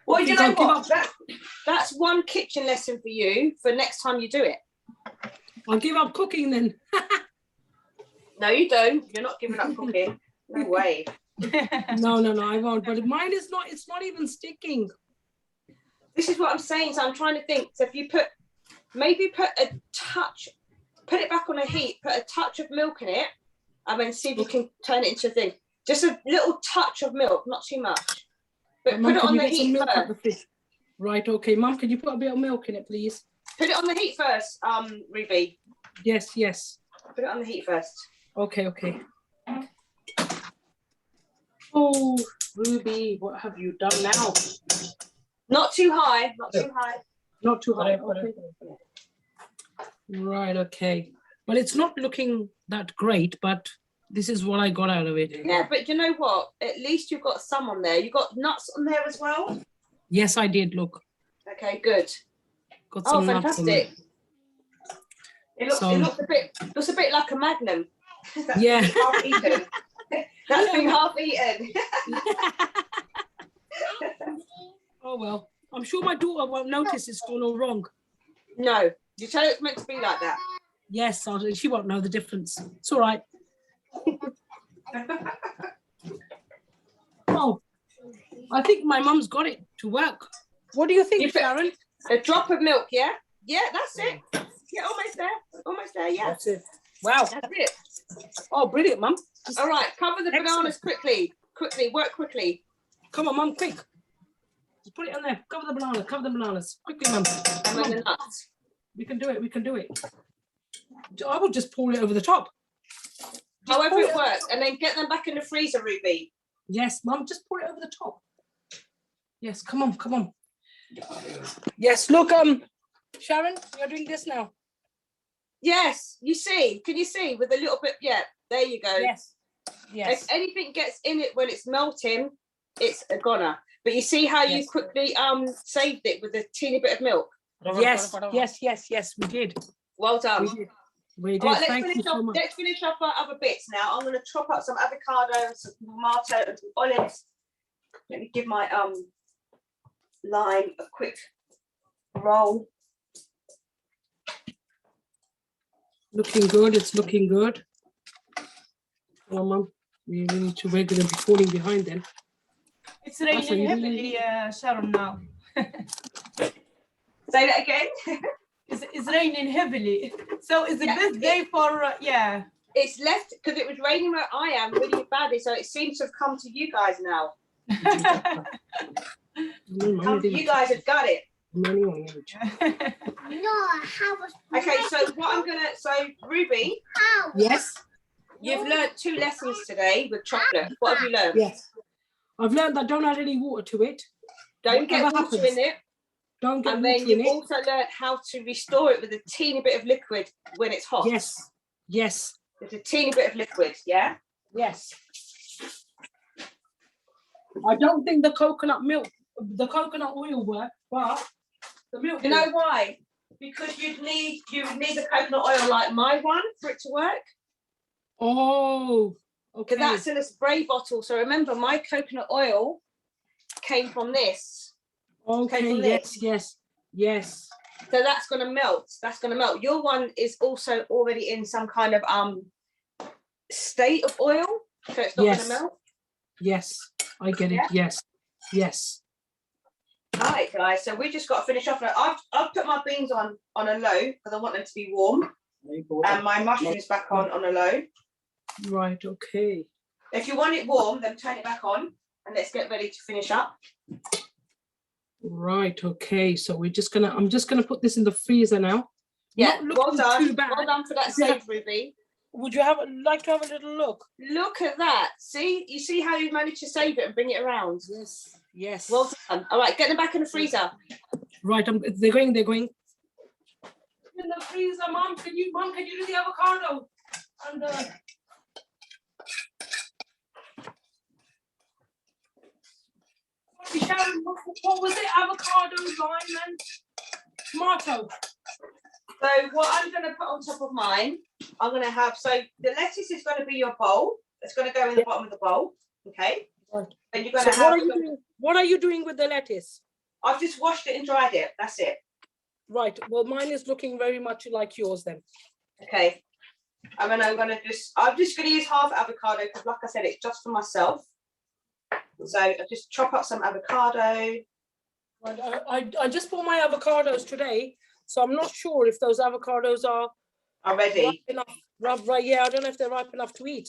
Well, you know
I'll
what? That's one kitchen lesson for you for next time you do it.
I'll give up cooking then.
No, you don't. You're not giving up cooking. No way.
No, I won't. But mine is not. It's not even sticking.
This is what I'm saying. So I'm trying to think. So if you put a touch, put it back on a heat, put a touch of milk in it, and then see if you can turn it into a thing. Just a little touch of milk, not too much. But
Mum,
put it on the heat first.
Right, okay. Mum, can you put a bit of milk in it, please?
Put it on the heat first, Ruby.
Yes.
Put it on the heat first.
Okay. Oh, Ruby, what have you done now?
Not too high. Not too high.
Okay. Right, okay. But it's not looking that great, but this is what I got out of it.
Yeah, but you know what? At least you've got some on there. You got nuts on there as well.
Yes, I did. Look.
Okay, good.
Got
Oh,
some nuts in
fantastic.
it.
It looks a bit like a Magnum. That's
Yeah.
been half eaten. That's been half eaten.
Oh well, I'm sure my daughter won't notice it's gone all wrong.
No, you tell her it's meant to be like that.
Yes, she won't know the difference. It's all right. Oh, I think my mum's got it to work. What do you think, Sharon?
A drop of milk, yeah? Yeah, that's it. Yeah, almost there. Almost there, yeah.
That's it. Wow.
That's it.
Oh, brilliant, Mum.
All right, cover the bananas quickly. Quickly, work quickly.
Come on, Mum, quick. Just put it on there. Cover the bananas. Quickly, Mum.
And then the nuts.
We can do it. I will just pour it over the top.
However it works, and then get them back in the freezer, Ruby.
Yes, Mum, just pour it over the top. Yes, come on. Yes, look, Sharon, you're doing this now.
Yes, you see. Can you see with a little bit? Yeah, there you go.
Yes.
If anything gets in it when it's melting, it's a goner. But you see how you quickly saved it with a teeny bit of milk?
Yes, we did.
Well done.
We did.
Right,
Thank you so much.
let's finish off our other bits now. I'm going to chop up some avocado and some tomato and some olives. Let me give my lime a quick roll.
Looking good. It's looking good. Come on, Mum. We're going to be falling behind then.
It's raining heavily, Sharon, now.
Say that again.
It's raining heavily. So it's the best day for,
It's left, because it was raining where I am really badly, so it seems to have come to you guys now. You guys have got it. Okay, so Ruby.
Yes.
You've learnt 2 lessons today with chocolate. What have you learned?
Yes. I've learned that don't add any water to it.
Don't get water in it.
Don't get
and
water
then
in
you've
it.
also learned how to restore it with a teeny bit of liquid when it's hot.
Yes.
There's a teeny bit of liquid, yeah?
Yes. I don't think the coconut oil work, but the milk.
You know why? Because you need the coconut oil like my one for it to work.
Oh, okay.
Because that's in a spray bottle. So remember, my coconut oil came from this.
Okay. Yes.
So that's going to melt. Your one is also already in some kind of state of oil, so it's not going to melt.
Yes, I get it. Yes.
All right, guys. So we just got to finish off. I've put my beans on a low because I want them to be warm, and my mushrooms back on a low.
Right. Okay.
If you want it warm, then turn it back on, and let's get ready to finish up.
Right. Okay. So I'm just gonna put this in the freezer now.
Yeah. Well done.
Too bad.
Well done for that save, Ruby.
Would you like to have a little look?
Look at that. See? You see how you managed to save it and bring it around?
Yes.
Well done. All right, get them back in the freezer.
Right. They're going. In the freezer, Mom. Can you do the avocado? And Sharon, what was it? Avocado, lime, and tomato.
So what I'm going to put on top of mine, I'm going to have, so the lettuce is going to be your bowl. It's going to go in the bottom of the bowl, okay?
Right.
And you're going to have...
What are you doing with the lettuce?
I've just washed it and dried it. That's it.
Right. Well, mine is looking very much like yours then.
Okay. I'm just going to use half avocado because, like I said, it's just for myself. So I just chop up some avocado.
Right. I just bought my avocados today, so I'm not sure if those avocados are
ready.
Ripe enough. Right. Yeah, I don't know if they're ripe enough to eat.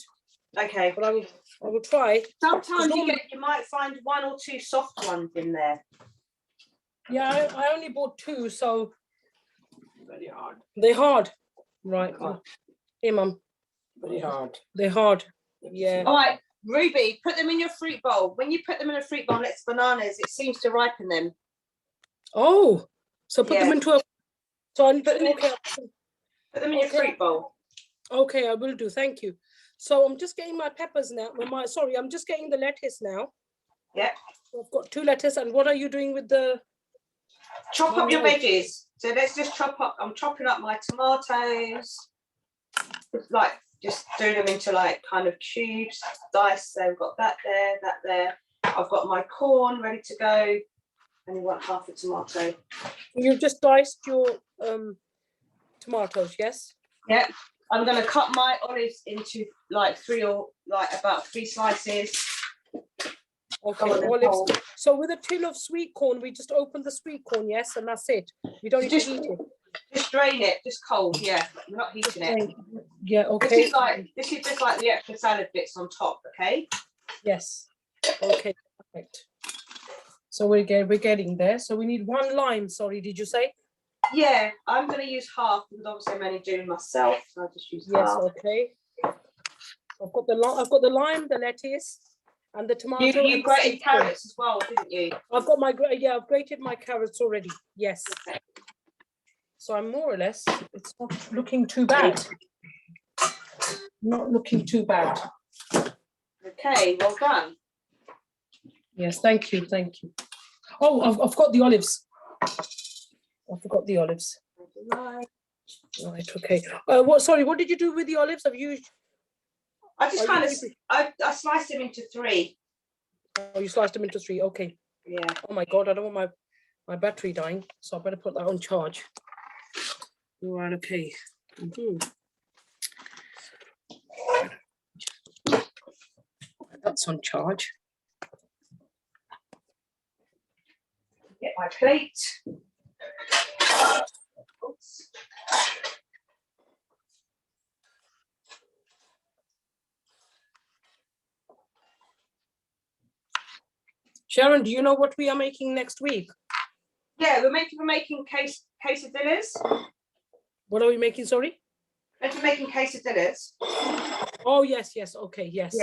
Okay.
But I will try.
Sometimes you might find 1 or 2 soft ones in there.
Yeah, I only bought 2, so
Very hard.
they're hard. Right. Hey, Mum.
Very hard.
They're hard. Yeah.
All right, Ruby, put them in your fruit bowl. When you put them in a fruit bowl, it's bananas. It seems to ripen them.
Oh, so put them into a. So I need
put them in your fruit bowl.
Okay, I will do. Thank you. So I'm just getting my peppers now. I'm just getting the lettuce now.
Yeah.
So I've got 2 lettuce. And what are you doing with the
Chop up your veggies. So let's just chop up. I'm chopping up my tomatoes. Just doing them into like kind of cubes, dice. So we've got that there. I've got my corn ready to go. And you want half a tomato.
You just diced your tomatoes, yes?
Yeah. I'm going to cut my olives into like about three slices.
Okay, olives. So with a tin of sweet corn, we just open the sweet corn, yes, and that's it. We don't need to heat it.
Just drain it, just cold, yeah. We're not heating it.
Yeah, okay.
This is just like the extra salad bits on top, okay?
Yes. Okay, perfect. So we're getting there. So we need 1 lime, sorry, did you say?
Yeah, I'm going to use half because obviously I'm only doing myself, so I'll just use half.
Yes, okay. I've got the lime, the lettuce, and the tomato.
You grated carrots as well, didn't you?
I've grated my carrots already. Yes. Okay. So I'm more or less, it's not looking too bad. Not looking too bad.
Okay, well done.
Yes, thank you. Oh, I've got the olives. I forgot the olives. Right, okay. What did you do with the olives?
I just I sliced them into 3.
Oh, you sliced them into 3, okay.
Yeah.
Oh my God, I don't want my battery dying, so I better put that on charge. Right, okay. That's on charge.
Get my plate. Oops.
Sharon, do you know what we are making next week?
Yeah, we're making quesadillas.
What are we making, sorry?
We're making quesadillas.
Oh, yes, okay, yes.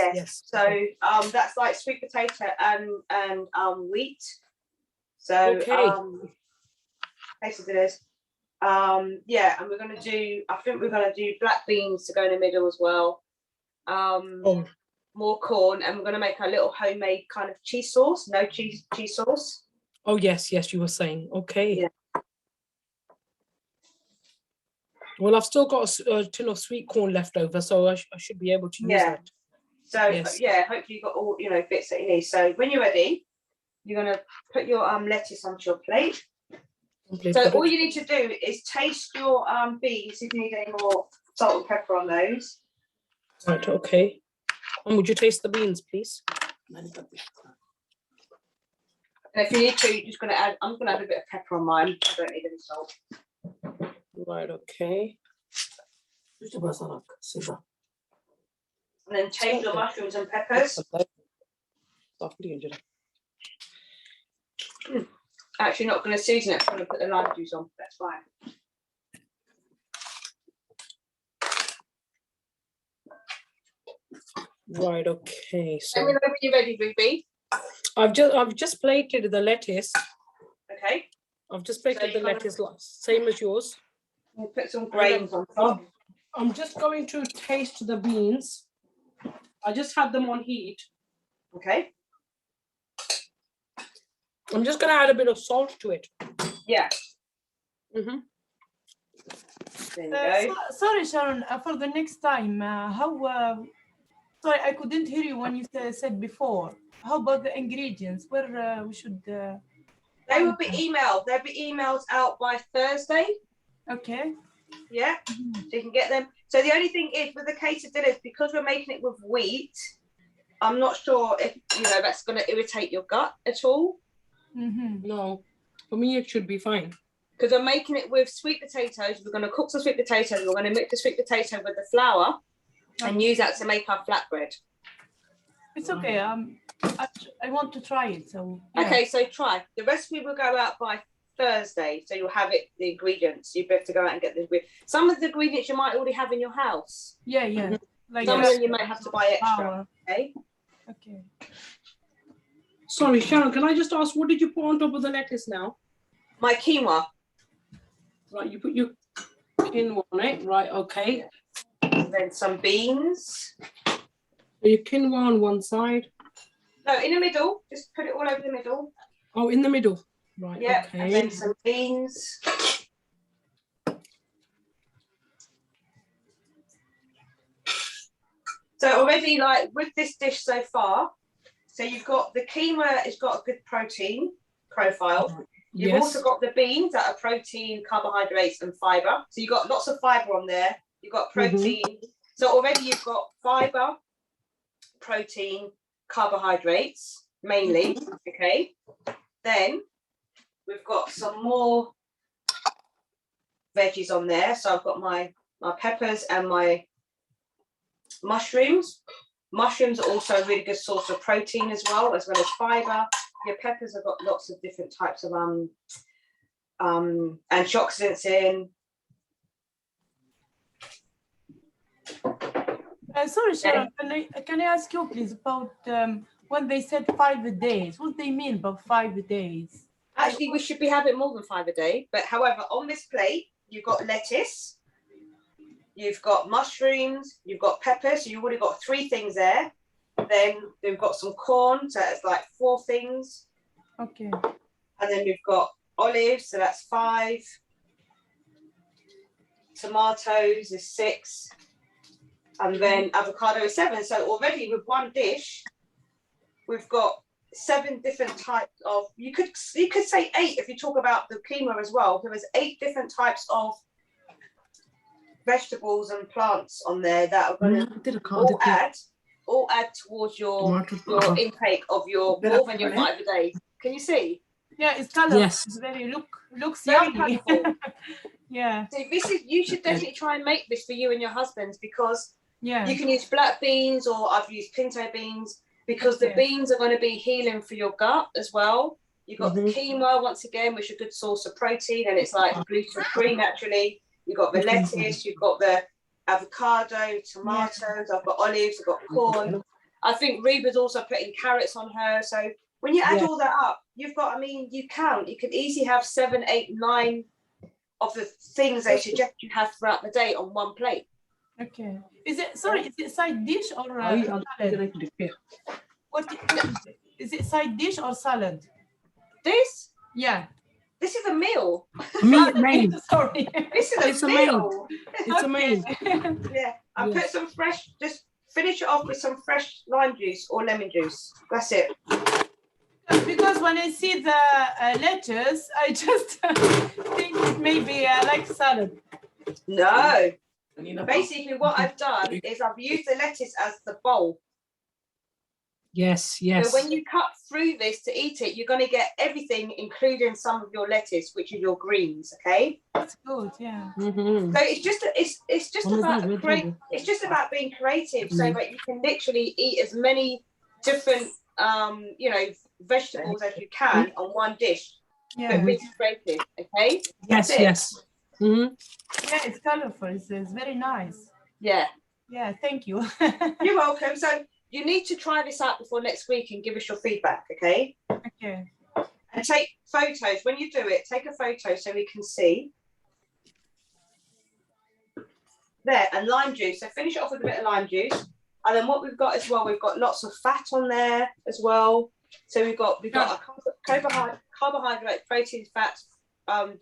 So that's like sweet potato and wheat. So
okay.
Quesadillas. Yeah, and I think we're gonna do black beans to go in the middle as well. More corn, and we're gonna make a little homemade kind of cheese sauce, no cheese sauce.
Oh yes, you were saying, okay.
Yeah.
Well, I've still got a tin of sweet corn left over, so I should be able to use that.
So yeah, hopefully you've got all bits that you need. So when you're ready, you're gonna put your lettuce onto your plate. So all you need to do is taste your beans if you need any more salt and pepper on those.
Right, okay. And would you taste the beans, please?
And if you need to, you're just gonna add. I'm gonna add a bit of pepper on mine. I don't need any salt.
Right, okay.
And then taste your mushrooms and peppers. Actually, not going to season it. I'm going to put the lime juice on. That's fine.
Right. Okay. So
let me know when you're ready, Ruby.
I've just plated the lettuce.
Okay.
I've just plated the lettuce, same as yours.
We'll put some grains on top.
I'm just going to taste the beans. I just had them on heat.
Okay.
I'm just going to add a bit of salt to it.
Yeah.
There you go. Sorry, Sharon, for the next time, sorry, I couldn't hear you when you said before. How about the ingredients? Where we should...
they will be emailed. They'll be emailed out by Thursday.
Okay.
Yeah, so you can get them. So the only thing is with the quesadillas, because we're making it with wheat, I'm not sure if that's going to irritate your gut at all.
No, for me it should be fine.
Because we're making it with sweet potatoes. We're going to cook some sweet potatoes. We're going to mix the sweet potato with the flour and use that to make our flatbread.
It's okay. I want to try it. So yeah.
Okay, so try. The recipe will go out by Thursday, so you'll have the ingredients. You have to go out and get the some of the ingredients you might already have in your house.
Yeah.
Like some of them you might have to buy extra.
Okay.
Sorry, Sharon, can I just ask, what did you put on top of the lettuce now?
My quinoa.
Right, you put your quinoa on it. Right, okay.
And then some beans.
So your quinoa on one side.
No, in the middle. Just put it all over the middle.
Oh, in the middle. Right.
Yeah,
Okay.
and then some beans. So already, like with this dish so far, so you've got the keema has got a good protein profile. You've also got the beans that are protein, carbohydrates, and fiber. So you've got lots of fiber on there. You've got protein. So already you've got fiber, protein, carbohydrates mainly. Okay. Then we've got some more veggies on there. So I've got my peppers and my mushrooms. Mushrooms are also a really good source of protein as well as fiber. Your peppers have got lots of different types of antioxidants in.
Sorry, Sharon, can I ask you please about when they said 5 days? What do they mean by 5 days?
Actually, we should be having more than 5 a day. But however, on this plate, you've got lettuce, you've got mushrooms, you've got peppers. So you've already got 3 things there. Then we've got some corn, so it's like 4 things.
Okay.
And then we've got olives, so that's 5. Tomatoes is 6. And then avocado is 7. So already with one dish, we've got 7 different types of, you could say 8 if you talk about the keema as well. There is 8 different types of vegetables and plants on there that are going to all add towards your intake of your more than your 5 a day. Can you see?
Yeah, it's colorful.
Yes.
It's looks
Very
yummy.
colourful.
Yeah.
So you should definitely try and make this for you and your husband, because
Yeah.
you can use black beans, or I've used pinto beans, because the beans are going to be healing for your gut as well. You've got the keema once again, which is a good source of protein, and it's like gluten free naturally. You've got the lettuce, you've got the avocado, tomatoes, I've got olives, I've got corn. I think Reba's also putting carrots on her. So when you add all that up, you've got, you can easily have 7, 8, 9 of the things they suggest you have throughout the day on one plate.
Okay. Is it side dish or salad? What is it, side dish or salad?
This?
Yeah.
This is a meal.
Main.
Sorry.
This is a meal.
It's a main.
Yeah. I put some fresh, just finish it off with some fresh lime juice or lemon juice. That's it.
Because when I see the lettuce, I just think it may be like salad.
No. Basically, what I've done is I've used the lettuce as the bowl.
Yes.
So when you cut through this to eat it, you're going to get everything, including some of your lettuce, which are your greens. Okay.
That's good. Yeah.
So it's just about being creative, so that you can literally eat as many different vegetables as you can on one dish.
Yeah.
But be creative. Okay.
Yes.
Yeah, it's colorful. It's very nice.
Yeah.
Yeah. Thank you.
You're welcome. So you need to try this out before next week and give us your feedback. Okay.
Okay.
And take photos when you do it. Take a photo so we can see. There, and lime juice. So finish it off with a bit of lime juice. And then what we've got as well, we've got lots of fat on there as well. So we've got a carbohydrate, protein, fats,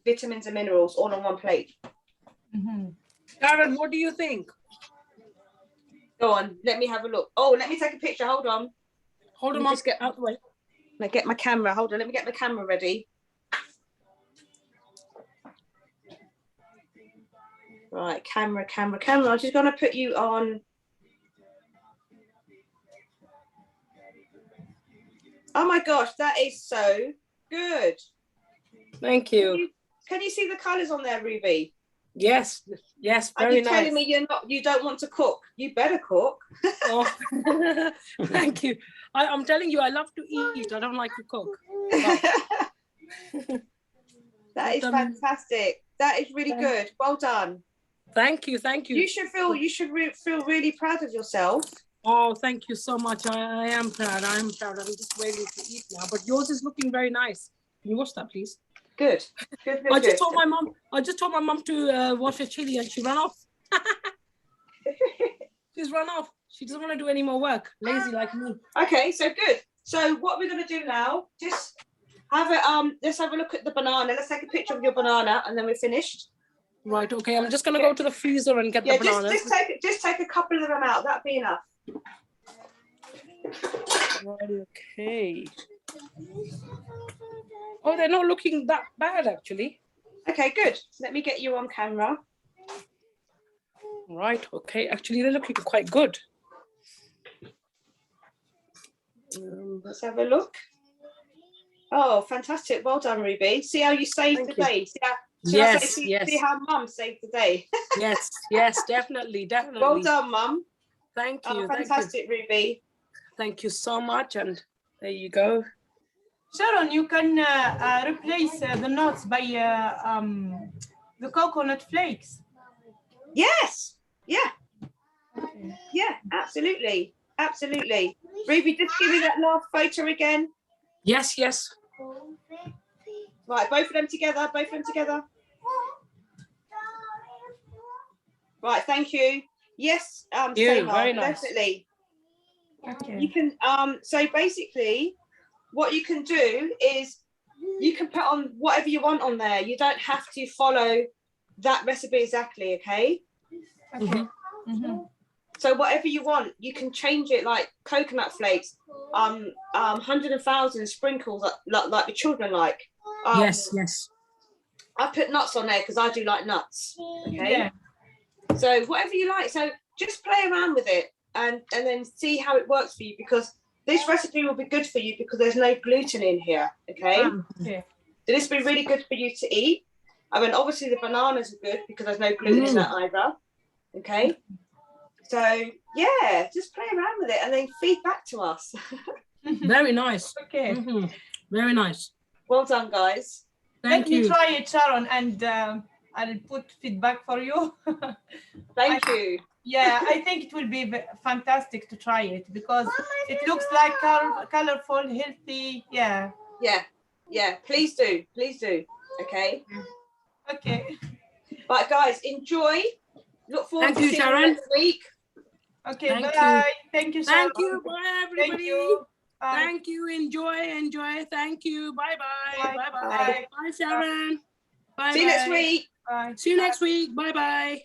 vitamins and minerals all on one plate.
Karen, what do you think?
Go on, let me have a look. Oh, let me take a picture. Hold on.
Hold on,
just get out the way. Let me get my camera. Hold on, let me get the camera ready. Right, camera. I'm just going to put you on. Oh my gosh, that is so good.
Thank you.
Can you see the colours on there, Ruby?
Yes, very nice.
Are you telling me you don't want to cook? You better cook.
Oh, thank you. I'm telling you, I love to eat. I don't like to cook.
That is fantastic. That is really good. Well done.
Thank you.
You should feel really proud of yourself.
Oh, thank you so much. I am proud. I'm just waiting to eat now. But yours is looking very nice. Can you watch that, please?
Good.
I just told my mom to wash her chili, and she ran off. She's run off. She doesn't want to do any more work. Lazy like me.
Okay, so good. So what we're going to do now, just Have it. Let's have a look at the banana. Let's take a picture of your banana, and then we're finished.
Right. Okay. I'm just gonna go to the freezer and get
Yeah,
the bananas.
just take a couple of them out. That'd be enough.
Right. Okay. Oh, they're not looking that bad actually.
Okay, good. Let me get you on camera.
Right. Okay. Actually, they're looking quite good.
Let's have a look. Oh, fantastic. Well done, Ruby. See how you saved the day. See how Mum saved the day.
Yes, definitely.
Well done, Mum.
Thank you.
Oh, fantastic, Ruby.
Thank you so much. And there you go.
Sharon, you can replace the nuts by the coconut flakes.
Yes. Yeah.
Okay.
Yeah, absolutely. Absolutely. Ruby, just give me that last photo again.
Yes.
Right, both of them together. Right, thank you. Yes,
Very nice.
definitely.
Okay.
You can so basically what you can do is you can put on whatever you want on there. You don't have to follow that recipe exactly, okay?
Okay.
So whatever you want, you can change it, like coconut flakes, 100,000 sprinkles like the children like.
Yes.
I put nuts on there because I do like nuts. Okay.
Yeah.
So whatever you like. So just play around with it and then see how it works for you, because this recipe will be good for you because there's no gluten in here. Okay.
Okay.
So this will be really good for you to eat. I mean, obviously the bananas are good because there's no gluten in that either. Okay. So yeah, just play around with it and then feed back to us.
Very nice.
Okay.
Very nice.
Well done, guys.
Let me try it, Sharon, and I'll put feedback for you.
Thank you.
Yeah, I think it will be fantastic to try it because it looks like colorful, healthy. Yeah.
Please do. Okay.
Okay.
Right, guys, enjoy. Look forward to seeing
Sharon.
you next week.
Okay.
Thank
bye. Thank you, Sharon.
Thank you. Bye, everybody.
Thank you. Bye.
Thank you. Enjoy. Thank you. Bye.
Bye.
Bye, Sharon. Bye.
See you next week.
Bye.
See you next week. Bye.